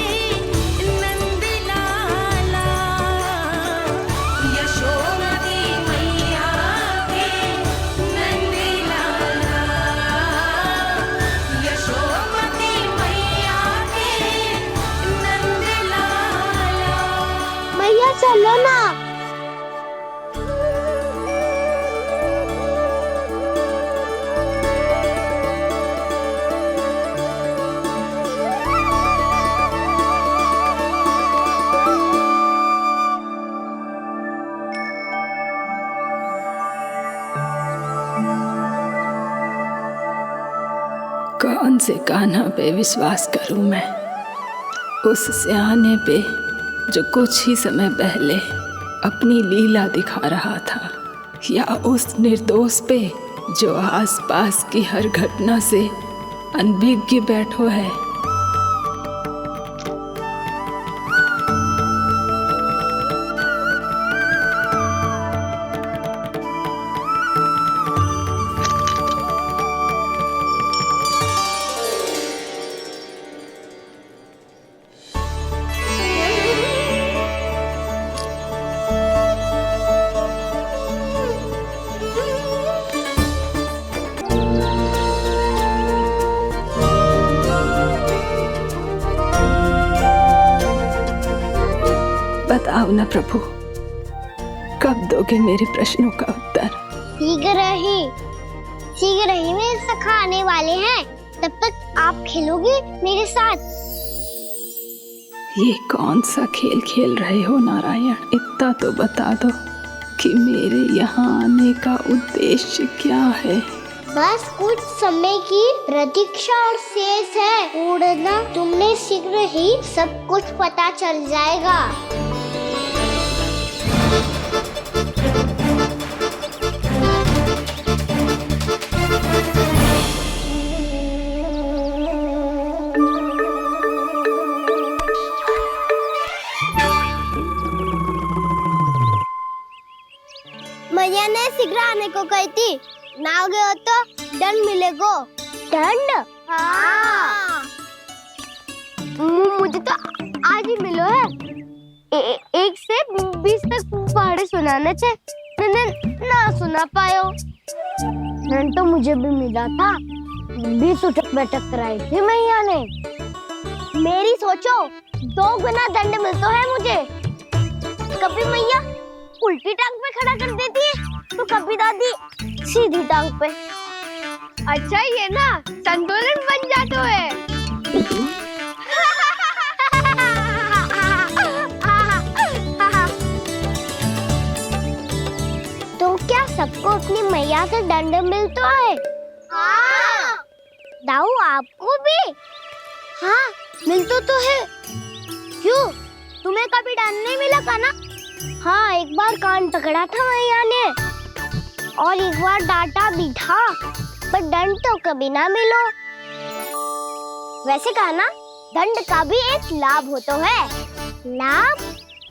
नंद लाला, यशोमती मैया की नंद लाला, यशोमती मैया की नंद लाला। भैया चलो ना। कौन से कान्हा पे विश्वास करूं मैं? उस सियाने पे जो कुछ ही समय पहले अपनी लीला दिखा रहा था, या उस निर्दोष पे जो आसपास की हर घटना से अनभिज्ञ बैठो है? बताओ ना प्रभु, कब दोगे मेरे प्रश्नों का उत्तर? शीघ्र ही मेरे सखा आने वाले हैं, तब तक आप खेलोगे मेरे साथ। ये कौन सा खेल खेल रहे हो नारायण? इतना तो बता दो कि मेरे यहाँ आने का उद्देश्य क्या है? बस कुछ समय की प्रतीक्षा और शेष है। उड़ना तुमने शीघ्र ही सब कुछ पता चल जाएगा। मैया ने शीघ्र आने को कही थी, ना हो गए हो तो दंड मिलेगा। दंड? हाँ। मुझे तो आज ही मिलो है। 1 से 20 तक पहाड़े सुनाने थे, ना सुना पायो। दंड तो मुझे भी मिला था, 20 उठक बैठक कराई थी मैया ने। मेरी सोचो, 2 गुना दंड मिलता है मुझे। कभी मैया उल्टी टांग पे खड़ा कर देती है, तो कभी दादी सीधी टांग पे। अच्छा ये ना संतुलन बन जाता है। तो क्या सबको अपनी मैया से दंड मिलता है? हाँ। दाऊ आपको भी? हाँ मिलता तो है। क्यों, तुम्हें कभी दंड नहीं मिला का ना? हाँ, एक बार कान पकड़ा था मैया ने और एक बार डांटा भी था, पर दंड तो कभी ना मिलो। वैसे कहा ना, दंड का भी एक लाभ होता है। लाभ?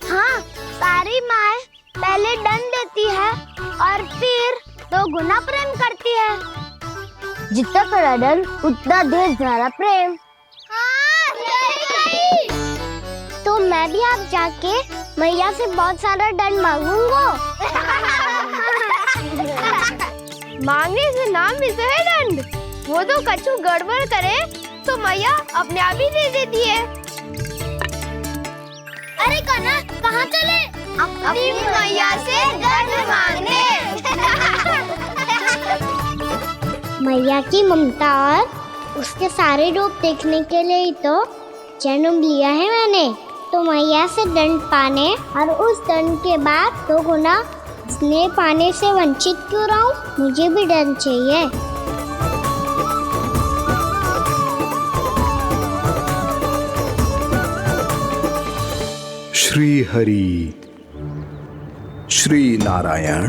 हाँ, सारी माँ पहले दंड देती है और फिर 2 गुना प्रेम करती है। जितना बड़ा दंड उतना ढेर सारा प्रेम। हाँ, सही कही। तो मैं भी आप जाके मैया से बहुत सारा दंड मांगूंगा। मांगने से नाम मिलता है दंड। वो तो कछु गड़बड़ करे तो मैया अपने आप ही दे देती है। अरे कना, कहाँ चले? अपनी मैया से दंड मांगने। मैया की ममता और उसके सारे रूप देखने के लिए ही तो जन्म लिया है मैंने। तो मैया से दंड पाने और उस दंड के बाद 2 गुना स्नेह पाने से वंचित क्यों रहूं? मुझे भी दंड चाहिए। श्री हरि, श्री नारायण।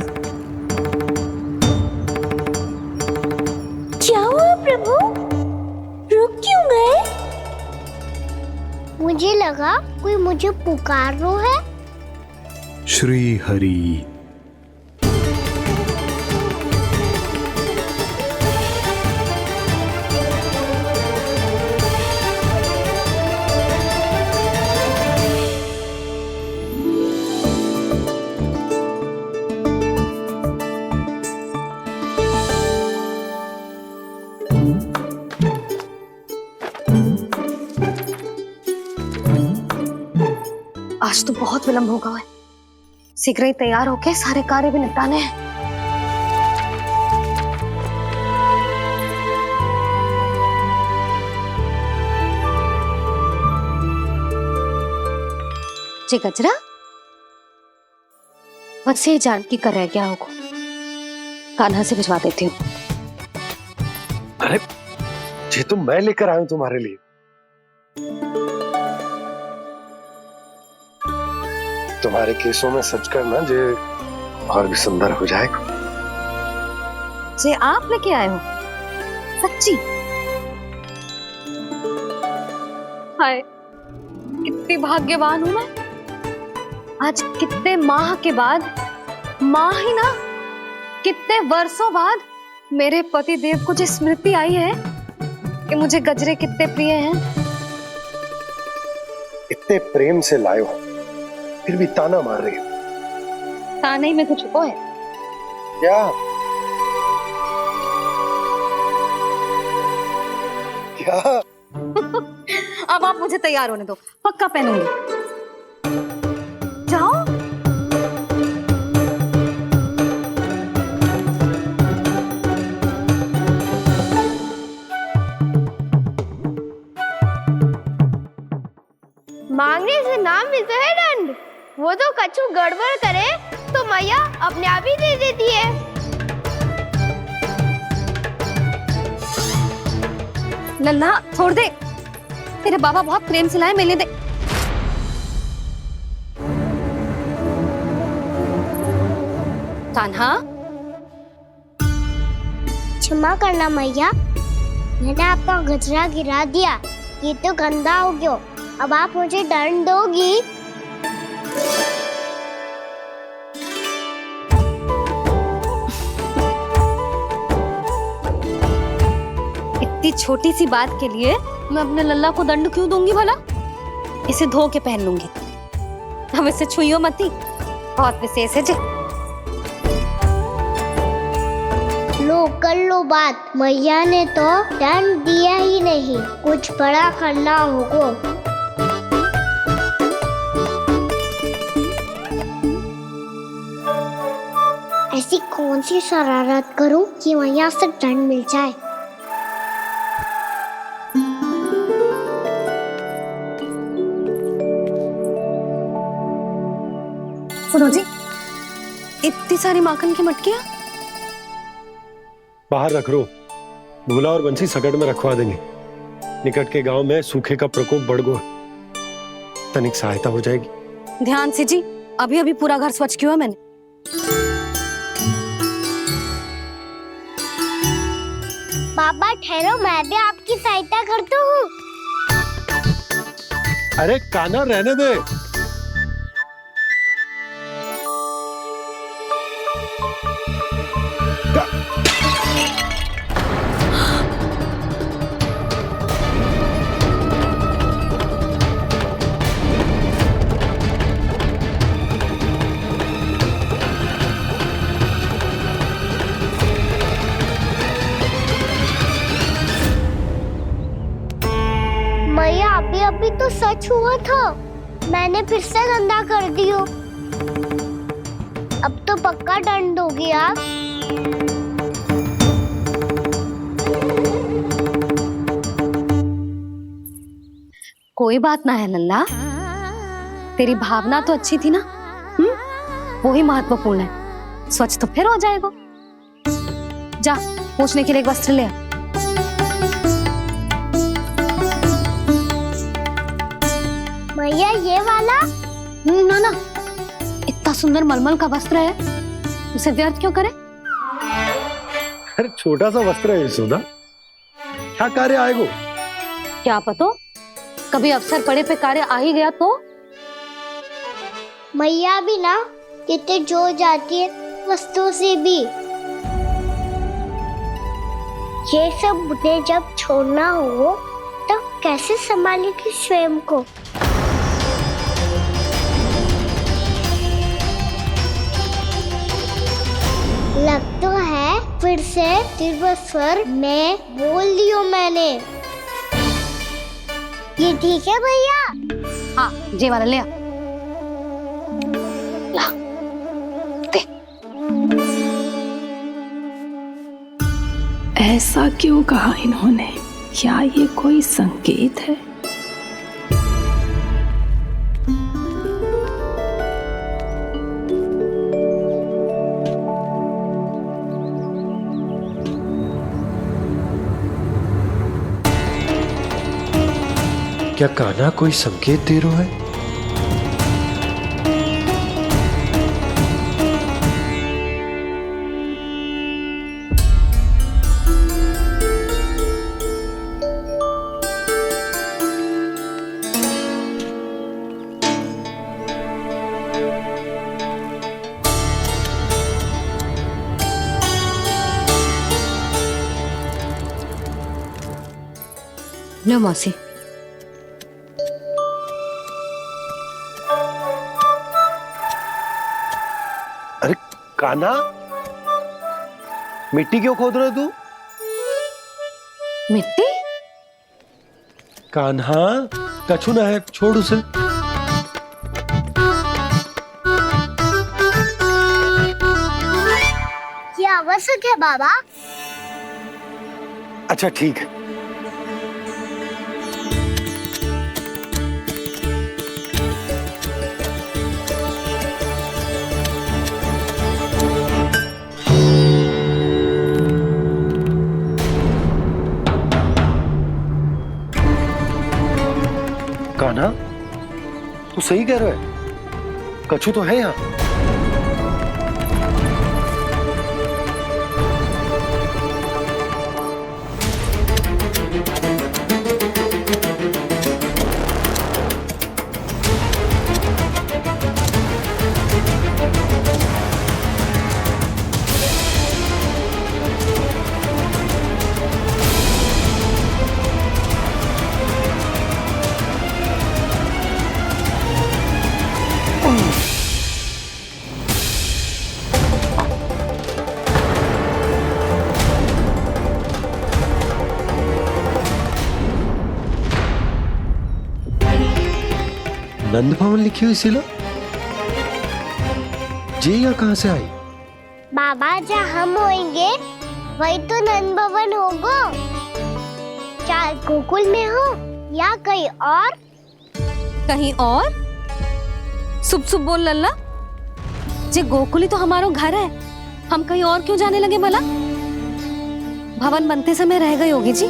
क्या हुआ प्रभु? रुक क्यों गए? मुझे लगा कोई मुझे पुकार रहा है। श्री हरि। आज तो बहुत विलंब होगा है। शीघ्र ही तैयार होके सारे कार्य भी निपटाने हैं। जी गजरा, बस ये जानकी कर रह गया होगा, कान्हा से भिजवा देती हूँ। अरे ये तो मैं लेकर आया हूं तुम्हारे लिए। तुम्हारे केसों में सच करना जे और भी सुंदर हो जाएगा। जे आप लेके आए हो? सच्ची? हाय, कितनी भाग्यवान हूं मैं। आज कितने माह के बाद, माह ही ना, कितने वर्षों बाद मेरे पति देव को जो स्मृति आई है कि मुझे गजरे कितने प्रिय हैं। इतने प्रेम से लाए हो, फिर भी ताना मार रही हो। ताने में कुछ छुपो है क्या? क्या? अब आप मुझे तैयार होने दो, पक्का पहनूंगी। मांगने से नाम मिलता है दंड। वो तो कछु गड़बड़ करे तो मैया अपने आप ही दे देती है। लल्ला छोड़ दे, तेरे बाबा बहुत प्रेम से लाए, मिलने दे। कान्हा, क्षमा करना मैया, मैंने आपका गजरा गिरा दिया, ये तो गंदा हो गया। अब आप मुझे दंड दोगी? इतनी छोटी सी बात के लिए मैं अपने लल्ला को दंड क्यों दूंगी भला? इसे धो के पहन लूंगी। हम इसे छुइयो मती, बहुत विशेष है जी। लो कर लो बात, मैया ने तो दंड दिया ही नहीं, कुछ बड़ा करना होगा। ऐसी कौन सी शरारत करूं कि मैया से दंड मिल जाए? सुनो जी, इतनी सारी माखन की मटकियां बाहर रख रो, भूला और बंसी सकट में रखवा देंगे। निकट के गांव में सूखे का प्रकोप बढ़ गया, तनिक सहायता हो जाएगी। ध्यान से जी, अभी अभी पूरा घर स्वच्छ किया है मैंने। बाबा ठहरो, मैं भी आपकी सहायता करता हूँ। अरे कान्हा रहने दे। मैया अभी अभी तो सच हुआ था, मैंने फिर से गंदा कर दियो। अब तो पक्का दंड दोगी आप। कोई बात ना है लल्ला, तेरी भावना तो अच्छी थी ना, वो ही महत्वपूर्ण है। स्वच्छ तो फिर हो जाएगा। जा पूछने के लिए एक वस्त्र ले आ। भैया ये वाला? ना ना, इतना सुंदर मलमल का वस्त्र है, उसे व्यर्थ क्यों करे? अरे छोटा सा वस्त्र है यशोदा, क्या कार्य आएगा? क्या पता, कभी अवसर पड़े पे कार्य आ ही गया तो। मैया भी ना कितने जो जाती है वस्तुओं से भी। ये सब मुझे जब छोड़ना हो तो कैसे संभालेगी स्वयं को? लग तो है फिर से तिरस्वर में बोल दियो मैंने। ये ठीक है भैया? हाँ, ये वाला ले आ। ला, दे। ऐसा क्यों कहा इन्होंने? क्या ये कोई संकेत है? क्या कान्हा कोई संकेत दे रहा है? लो मौसी। अरे कान्हा, मिट्टी क्यों खोद रहे तू? मिट्टी? कान्हा, कछु ना है, छोड़ उसे। ये आवश्यक है बाबा। अच्छा ठीक है। तू सही कह रहा है, कछु तो है यहाँ। नंद भवन लिखी हुई सिला जी यहाँ कहाँ से आई? बाबा जहाँ हम होंगे वही तो नंद भवन होगा। चाहे गोकुल में हो या कहीं और। कहीं और? सुब सुब बोल लल्ला, जे गोकुली तो हमारो घर है, हम कहीं और क्यों जाने लगे भला? भवन बनते समय रह गई होगी जी।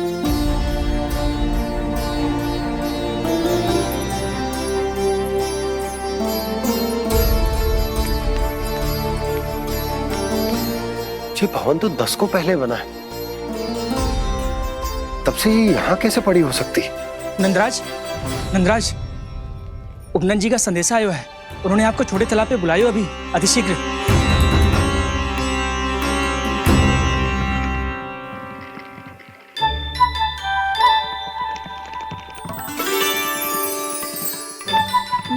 ये भवन तो 10 को पहले बना है, तब से ये यहाँ कैसे पड़ी हो सकती? नंदराज, नंदराज, उपनंद जी का संदेशा आयो है। उन्होंने आपको छोटे तालाब पे बुलायो अभी, अतिशीघ्र।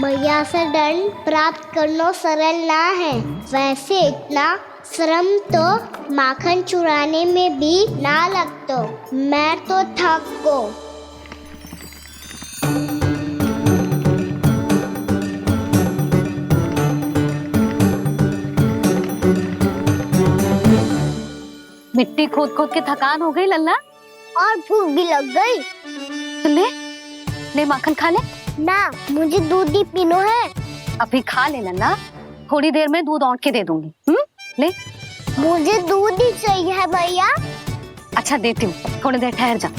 मैया से दंड प्राप्त करना सरल ना है, वैसे इतना श्रम तो माखन चुराने में भी ना लगतो। मैं तो थक गो। मिट्टी खोद खोद के थकान हो गई लल्ला, और भूख भी लग गई। तो ले ले माखन खा ले। ना, मुझे दूध ही पीनो है। अभी खा ले लल्ला, थोड़ी देर में दूध औंट के दे दूंगी। ले। मुझे दूध ही चाहिए है भैया। अच्छा देती हूँ, थोड़ी देर ठहर जा।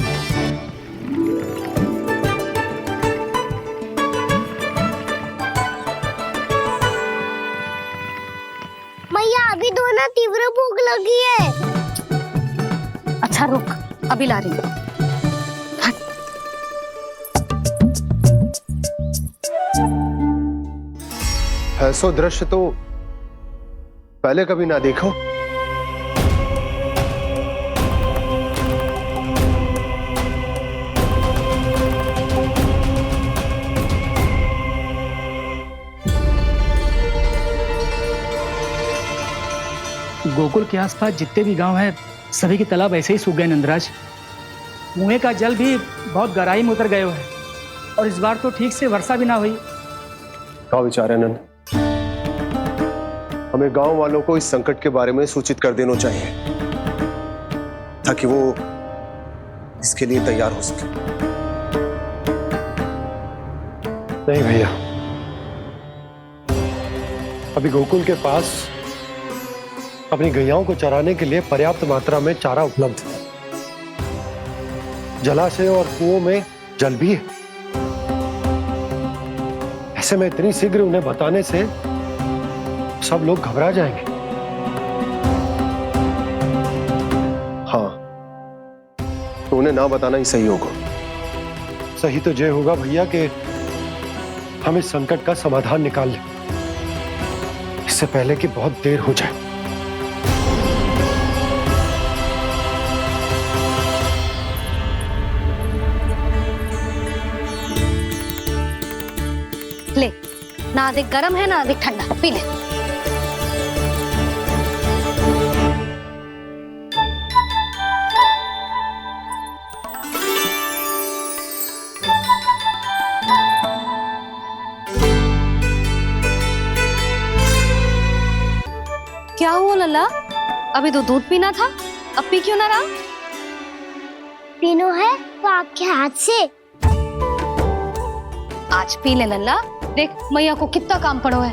मैया अभी तो ना तीव्र भूख लगी है। अच्छा रुक, अभी ला रही हूँ। ऐसा दृश्य तो पहले कभी ना देखो। गोकुल के आसपास जितने भी गांव हैं, सभी के तालाब ऐसे ही सूख गए नंदराज। कुएं का जल भी बहुत गहराई में उतर गए है, और इस बार तो ठीक से वर्षा भी ना हुई। क्या विचार है नंद? हमें गांव वालों को इस संकट के बारे में सूचित कर देना चाहिए, ताकि वो इसके लिए तैयार हो सके। नहीं भैया, अभी गोकुल के पास अपनी गैयाओं को चराने के लिए पर्याप्त मात्रा में चारा उपलब्ध है। जलाशय और कुओं में जल भी है। ऐसे में इतनी शीघ्र उन्हें बताने से सब लोग घबरा जाएंगे। हाँ, तो उन्हें ना बताना ही सही होगा। सही तो ये होगा भैया कि हम इस संकट का समाधान निकाल लें, इससे पहले कि बहुत देर हो जाए। ले, ना अधिक गर्म है ना अधिक ठंडा, पी ले। क्या हुआ लल्ला? अभी तो दूध पीना था, अब पी क्यों ना रहा? पीनो है तो आपके हाथ से। आज पी ले लल्ला, देख मैया को कितना काम पड़ो है।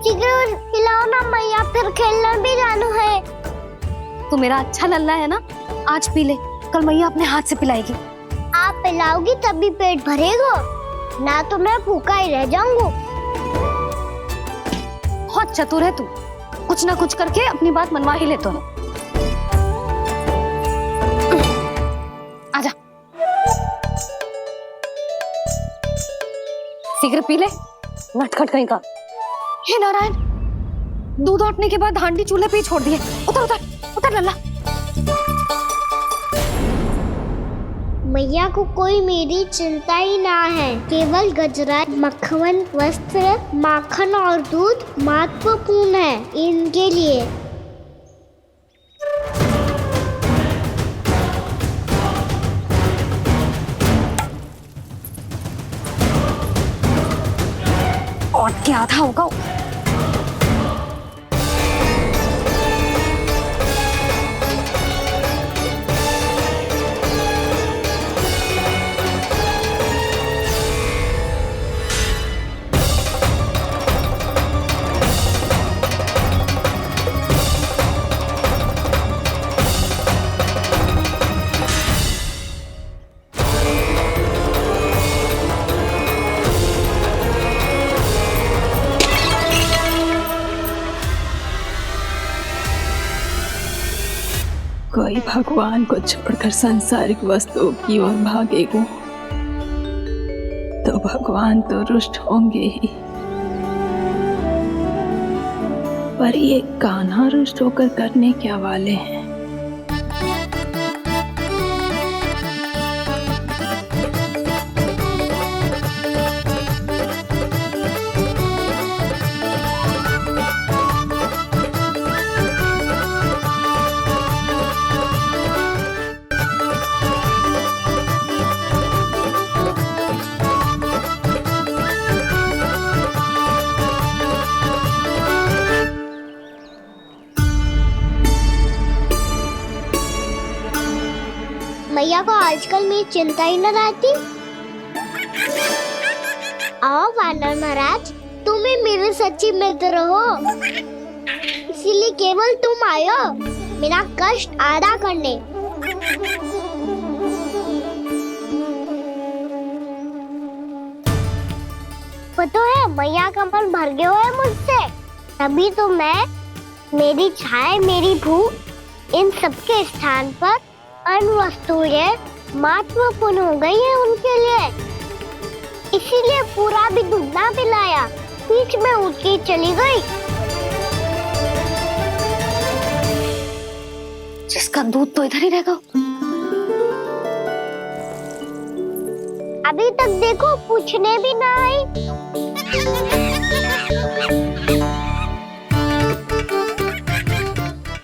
शीघ्र पिलाओ ना मैया, फिर खेलना भी जानो है। तू मेरा अच्छा लल्ला है ना, आज पी ले, कल मैया अपने हाथ से पिलाएगी। आप पिलाओगी तभी पेट भरेगा, ना तो मैं भूखा ही रह जाऊंगा। बहुत चतुर है तू, कुछ ना कुछ करके अपनी बात मनवा ही लेता है। आजा, शीघ्र पी ले, नटखट कहीं का। हे नारायण, दूध औटने के बाद हांडी चूल्हे पे ही छोड़ दिए। उतर उतर उतर लल्ला। मैया को कोई मेरी चिंता ही ना है, केवल गजरा, मक्खन, वस्त्र, माखन और दूध महत्वपूर्ण है इनके लिए। और क्या आधा होगा। कोई भगवान को छोड़कर सांसारिक वस्तुओं की ओर भागेगा तो भगवान तो रुष्ट होंगे ही, पर ये कान्हा रुष्ट होकर करने क्या वाले हैं। मैया को आजकल मेरी चिंता ही न रहती। आओ वानर महाराज, तुम ही मेरे सच्ची मित्र हो, इसीलिए केवल तुम आयो मेरा कष्ट आधा करने। पता है मैया का मन भर गया है मुझसे, तभी तो मैं, मेरी छाया, मेरी भूख, इन सबके स्थान पर अन्य वस्तुएं महत्वपूर्ण हो गई है उनके लिए। इसीलिए पूरा भी दूध ना पिलाया, बीच में उठ के चली गई। जिसका दूध तो इधर ही रहेगा। अभी तक देखो पूछने भी ना आई।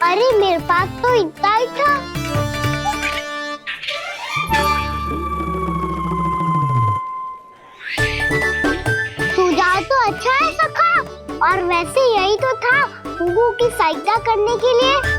अरे मेरे पास तो इतना ही था। सुझाव तो अच्छा है सखा, और वैसे यही तो था गुगु की सहायता करने के लिए।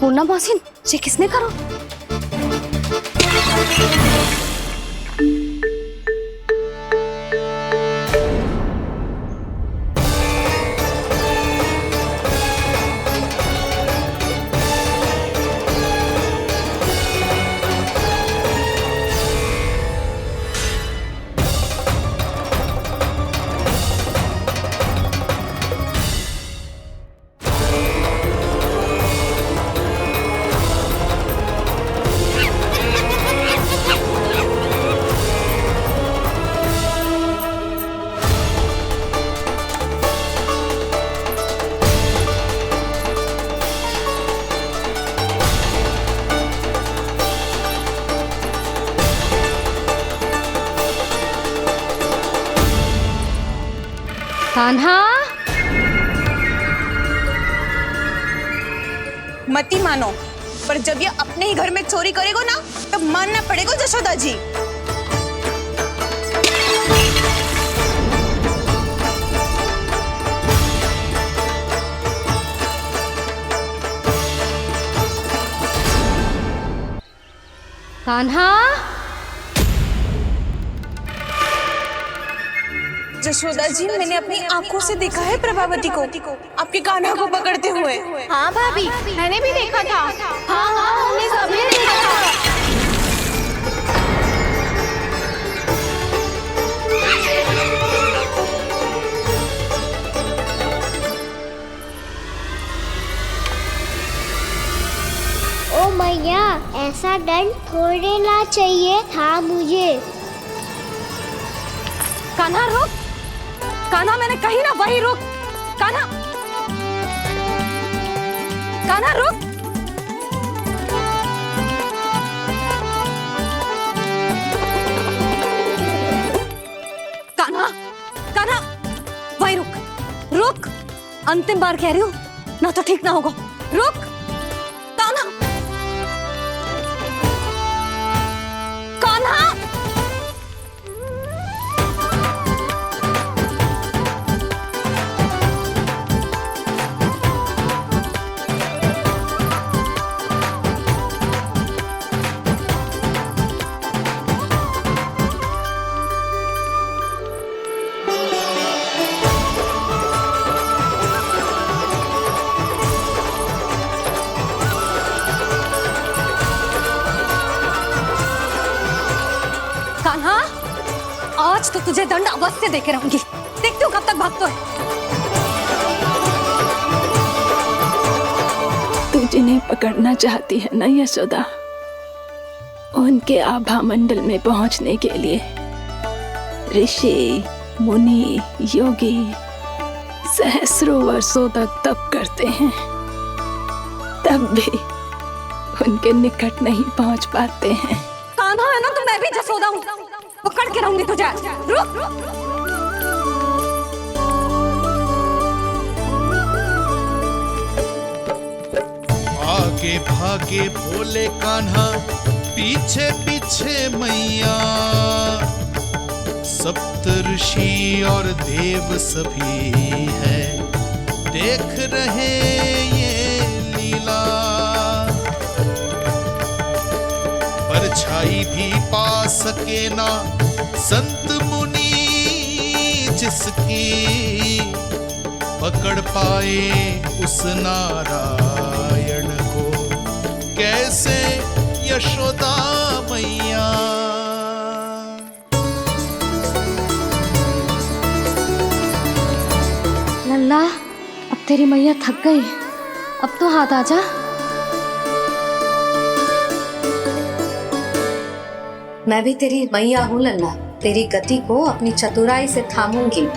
पूर्णा मौसी, ये किसने करो? कान्हा, मती मानो, पर जब ये अपने ही घर में चोरी करेगा ना तो मानना पड़ेगा जशोदा जी। कान्हा, जशोदा जी, मैंने अपनी आंखों से देखा है प्रभावती को आपके कान्हा को पकड़ते हुए। हाँ भाभी, मैंने भी देखा था। हाँ हाँ, हमने सबने देखा था। ओ मैया, ऐसा दंड थोड़े ना चाहिए था मुझे। कान्हा रुक, कान्हा मैंने कही ना वही रुक। कान्हा, कान्हा रुक। कान्हा, कान्हा वही रुक, रुक। अंतिम बार कह रही हूँ, ना तो ठीक ना होगा। रुक कान्हा, कान्हा। कान्हा, आज तो तुझे दंड अवश्य देके रहूंगी। देखती हूँ कब तक भागता है। तू जिन्हें पकड़ना चाहती है ना यशोदा, उनके आभा मंडल में पहुंचने के लिए ऋषि, मुनि, योगी सहस्रों वर्षों तक तप करते हैं, तब भी उनके निकट नहीं पहुंच पाते हैं। कान्हा है ना, तो मैं भी जसोदा हूँ, पकड़ के रहूंगी तुझे। रुक। आगे भागे भोले कान्हा, पीछे पीछे मैया। सप्त ऋषि और देव सभी है, देख रहे ये लीला। परछाई भी पा सके ना संत मुनि जिसकी, पकड़ पाए उस नारायण को कैसे यशोदा मैया। लल्ला, अब तेरी मैया थक गई, अब तो हाथ आजा। मैं भी तेरी मैया हूँ लल्ला, तेरी गति को अपनी चतुराई से थामूंगी।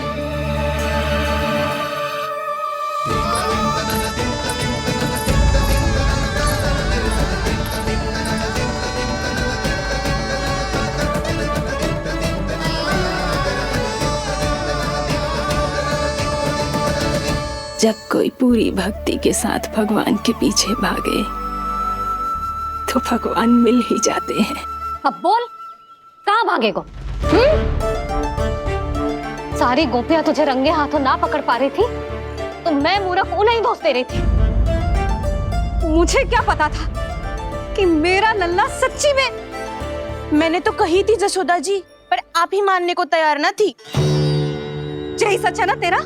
जब कोई पूरी भक्ति के साथ भगवान के पीछे भागे तो भगवान मिल ही जाते हैं। अब बोल, कहाँ भागेगा? सारी गोपियां तुझे रंगे हाथों ना पकड़ पा रही थी, तो मैं मूर्ख उन्हें ही दोष दे रही थी। मुझे क्या पता था कि मेरा लल्ला सच्ची में। मैंने तो कही थी जशोदा जी, पर आप ही मानने को तैयार ना थी। यही सच है ना तेरा?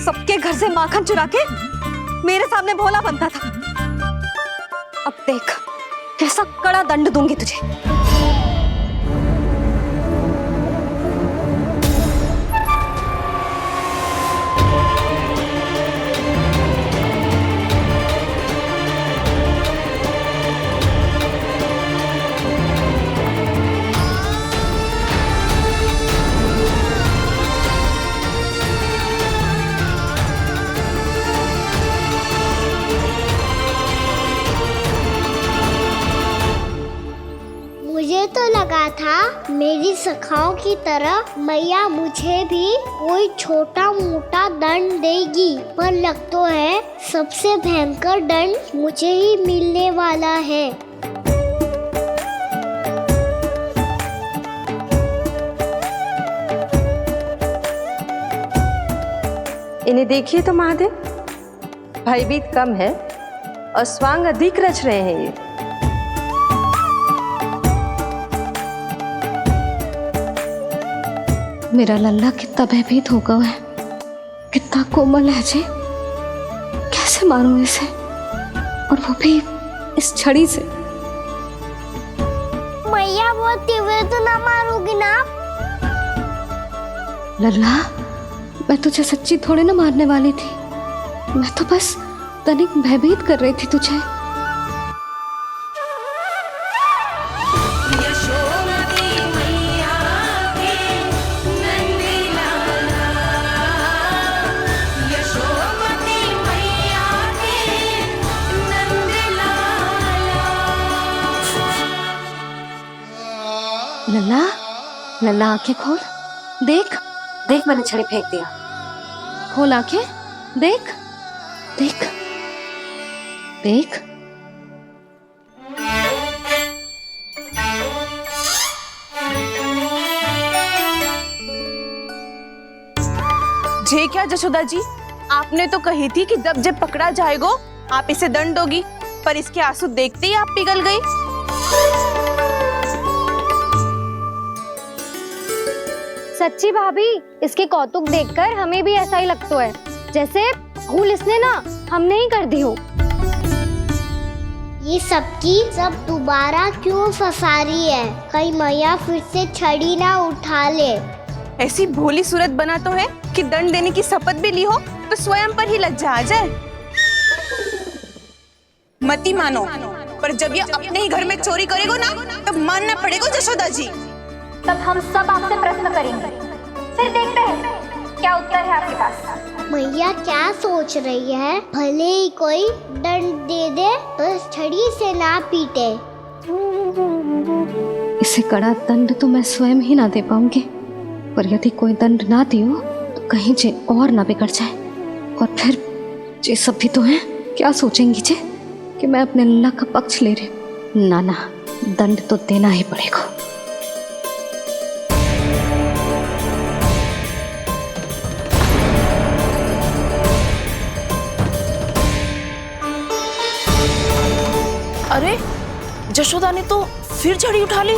सबके घर से माखन चुरा के मेरे सामने भोला बनता था। अब देख कैसा कड़ा दंड दूंगी तुझे। मुझे लगा था मेरी सखाओं की तरह मैया मुझे भी कोई छोटा मोटा दंड देगी, पर लग तो है सबसे भयंकर दंड मुझे ही मिलने वाला है। इन्हें देखिए तो महादेव, भयभीत कम है और स्वांग अधिक रच रहे हैं ये। मेरा लल्ला कितना भयभीत होगा है, कितना कोमल है जी। कैसे मारूं इसे, और वो भी इस छड़ी से। मैया बहुत तीव्र तो ना मारोगी ना? लल्ला, मैं तुझे सच्ची थोड़ी ना मारने वाली थी, मैं तो बस तनिक भयभीत कर रही थी तुझे। लल्ला, लल्ला आंखें खोल, देख देख मैंने छड़ी फेंक दिया। खोल आंखें, देख देख देख। जे क्या जशोदा जी, आपने तो कही थी कि जब पकड़ा जाएगा आप इसे दंड दोगी, पर इसके आंसू देखते ही आप पिघल गई। सच्ची भाभी, इसके कौतुक देखकर हमें भी ऐसा ही लगता है, जैसे भूल इसने ना हमने ही कर दी हो। ये सबकी सब दोबारा क्यों फंसा रही है? कहीं मैया फिर से छड़ी ना उठा ले। ऐसी भोली सूरत बना तो है कि दंड देने की शपथ भी ली हो तो स्वयं पर ही लज्जा आ जाए। मती मानो, पर जब ये अपने ही घर में चोरी करेगो ना, तब मानना पड़ेगा जशोदा जी। तब हम सब आपसे प्रश्न करेंगे, फिर देखते हैं क्या उत्तर है आपके पास। मैया क्या सोच रही है? भले ही कोई दंड दे दे तो छड़ी से ना पीटे। इसे कड़ा दंड तो मैं स्वयं ही ना दे पाऊंगी, पर यदि कोई दंड ना दियो तो कहीं जे और ना बिगड़ जाए, और फिर जे सब भी तो हैं, क्या सोचेंगी जे कि मैं अपने लल्ला का पक्ष ले रही हूँ। ना ना, दंड तो देना ही पड़ेगा। अरे जशोदा ने तो फिर छड़ी उठा ली।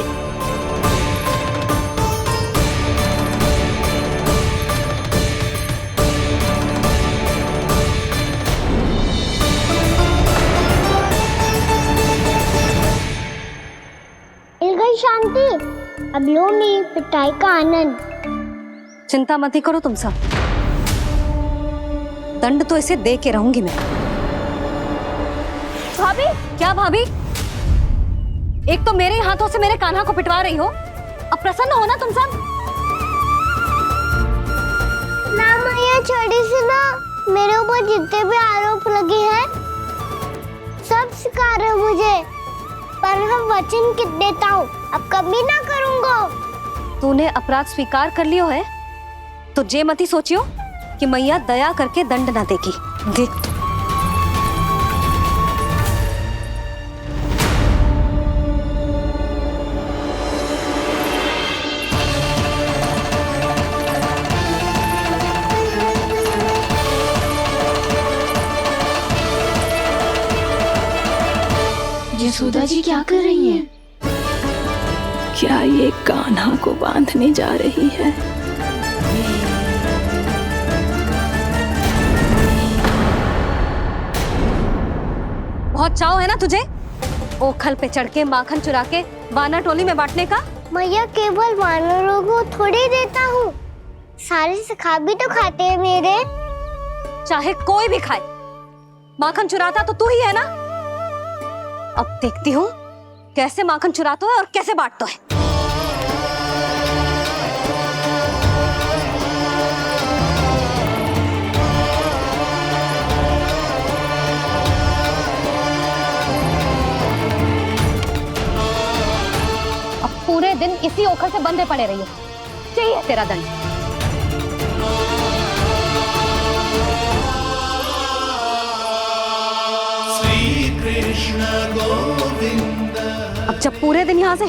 मिल गई शांति, अब लो मेरी पिटाई का आनंद। चिंता मत ही करो तुम सब, दंड तो इसे दे के रहूंगी मैं। भाभी, क्या भाभी? एक तो मेरे हाथों से मेरे कान्हा को पिटवा रही हो, अब प्रसन्न हो ना तुम सब? ना मैया, छड़ी से ना मेरे ऊपर जितने भी आरोप लगे हैं सब स्वीकार है मुझे, पर हम वचन कित देता हूँ, अब कभी ना करूँगा। तूने अपराध स्वीकार कर लियो है तो जे मती सोचियो कि मैया दया करके दंड ना देगी। देख, यशोदा जी क्या कर रही हैं? क्या ये कान्हा को बांधने जा रही है? बहुत चाव है ना तुझे ओखल पे चढ़ के माखन चुरा के वानर टोली में बांटने का? मैया, केवल वानरों को थोड़ी देता हूँ, सारे सखा भी तो खाते हैं मेरे। चाहे कोई भी खाए, माखन चुराता तो तू ही है ना। अब देखती हूँ कैसे माखन चुराता है और कैसे बांटता है। अब पूरे दिन इसी ओखर से बंधे पड़े रहिए। चाहिए तेरा दंड। श्री कृष्ण गोविंद। अब जब पूरे दिन यहाँ से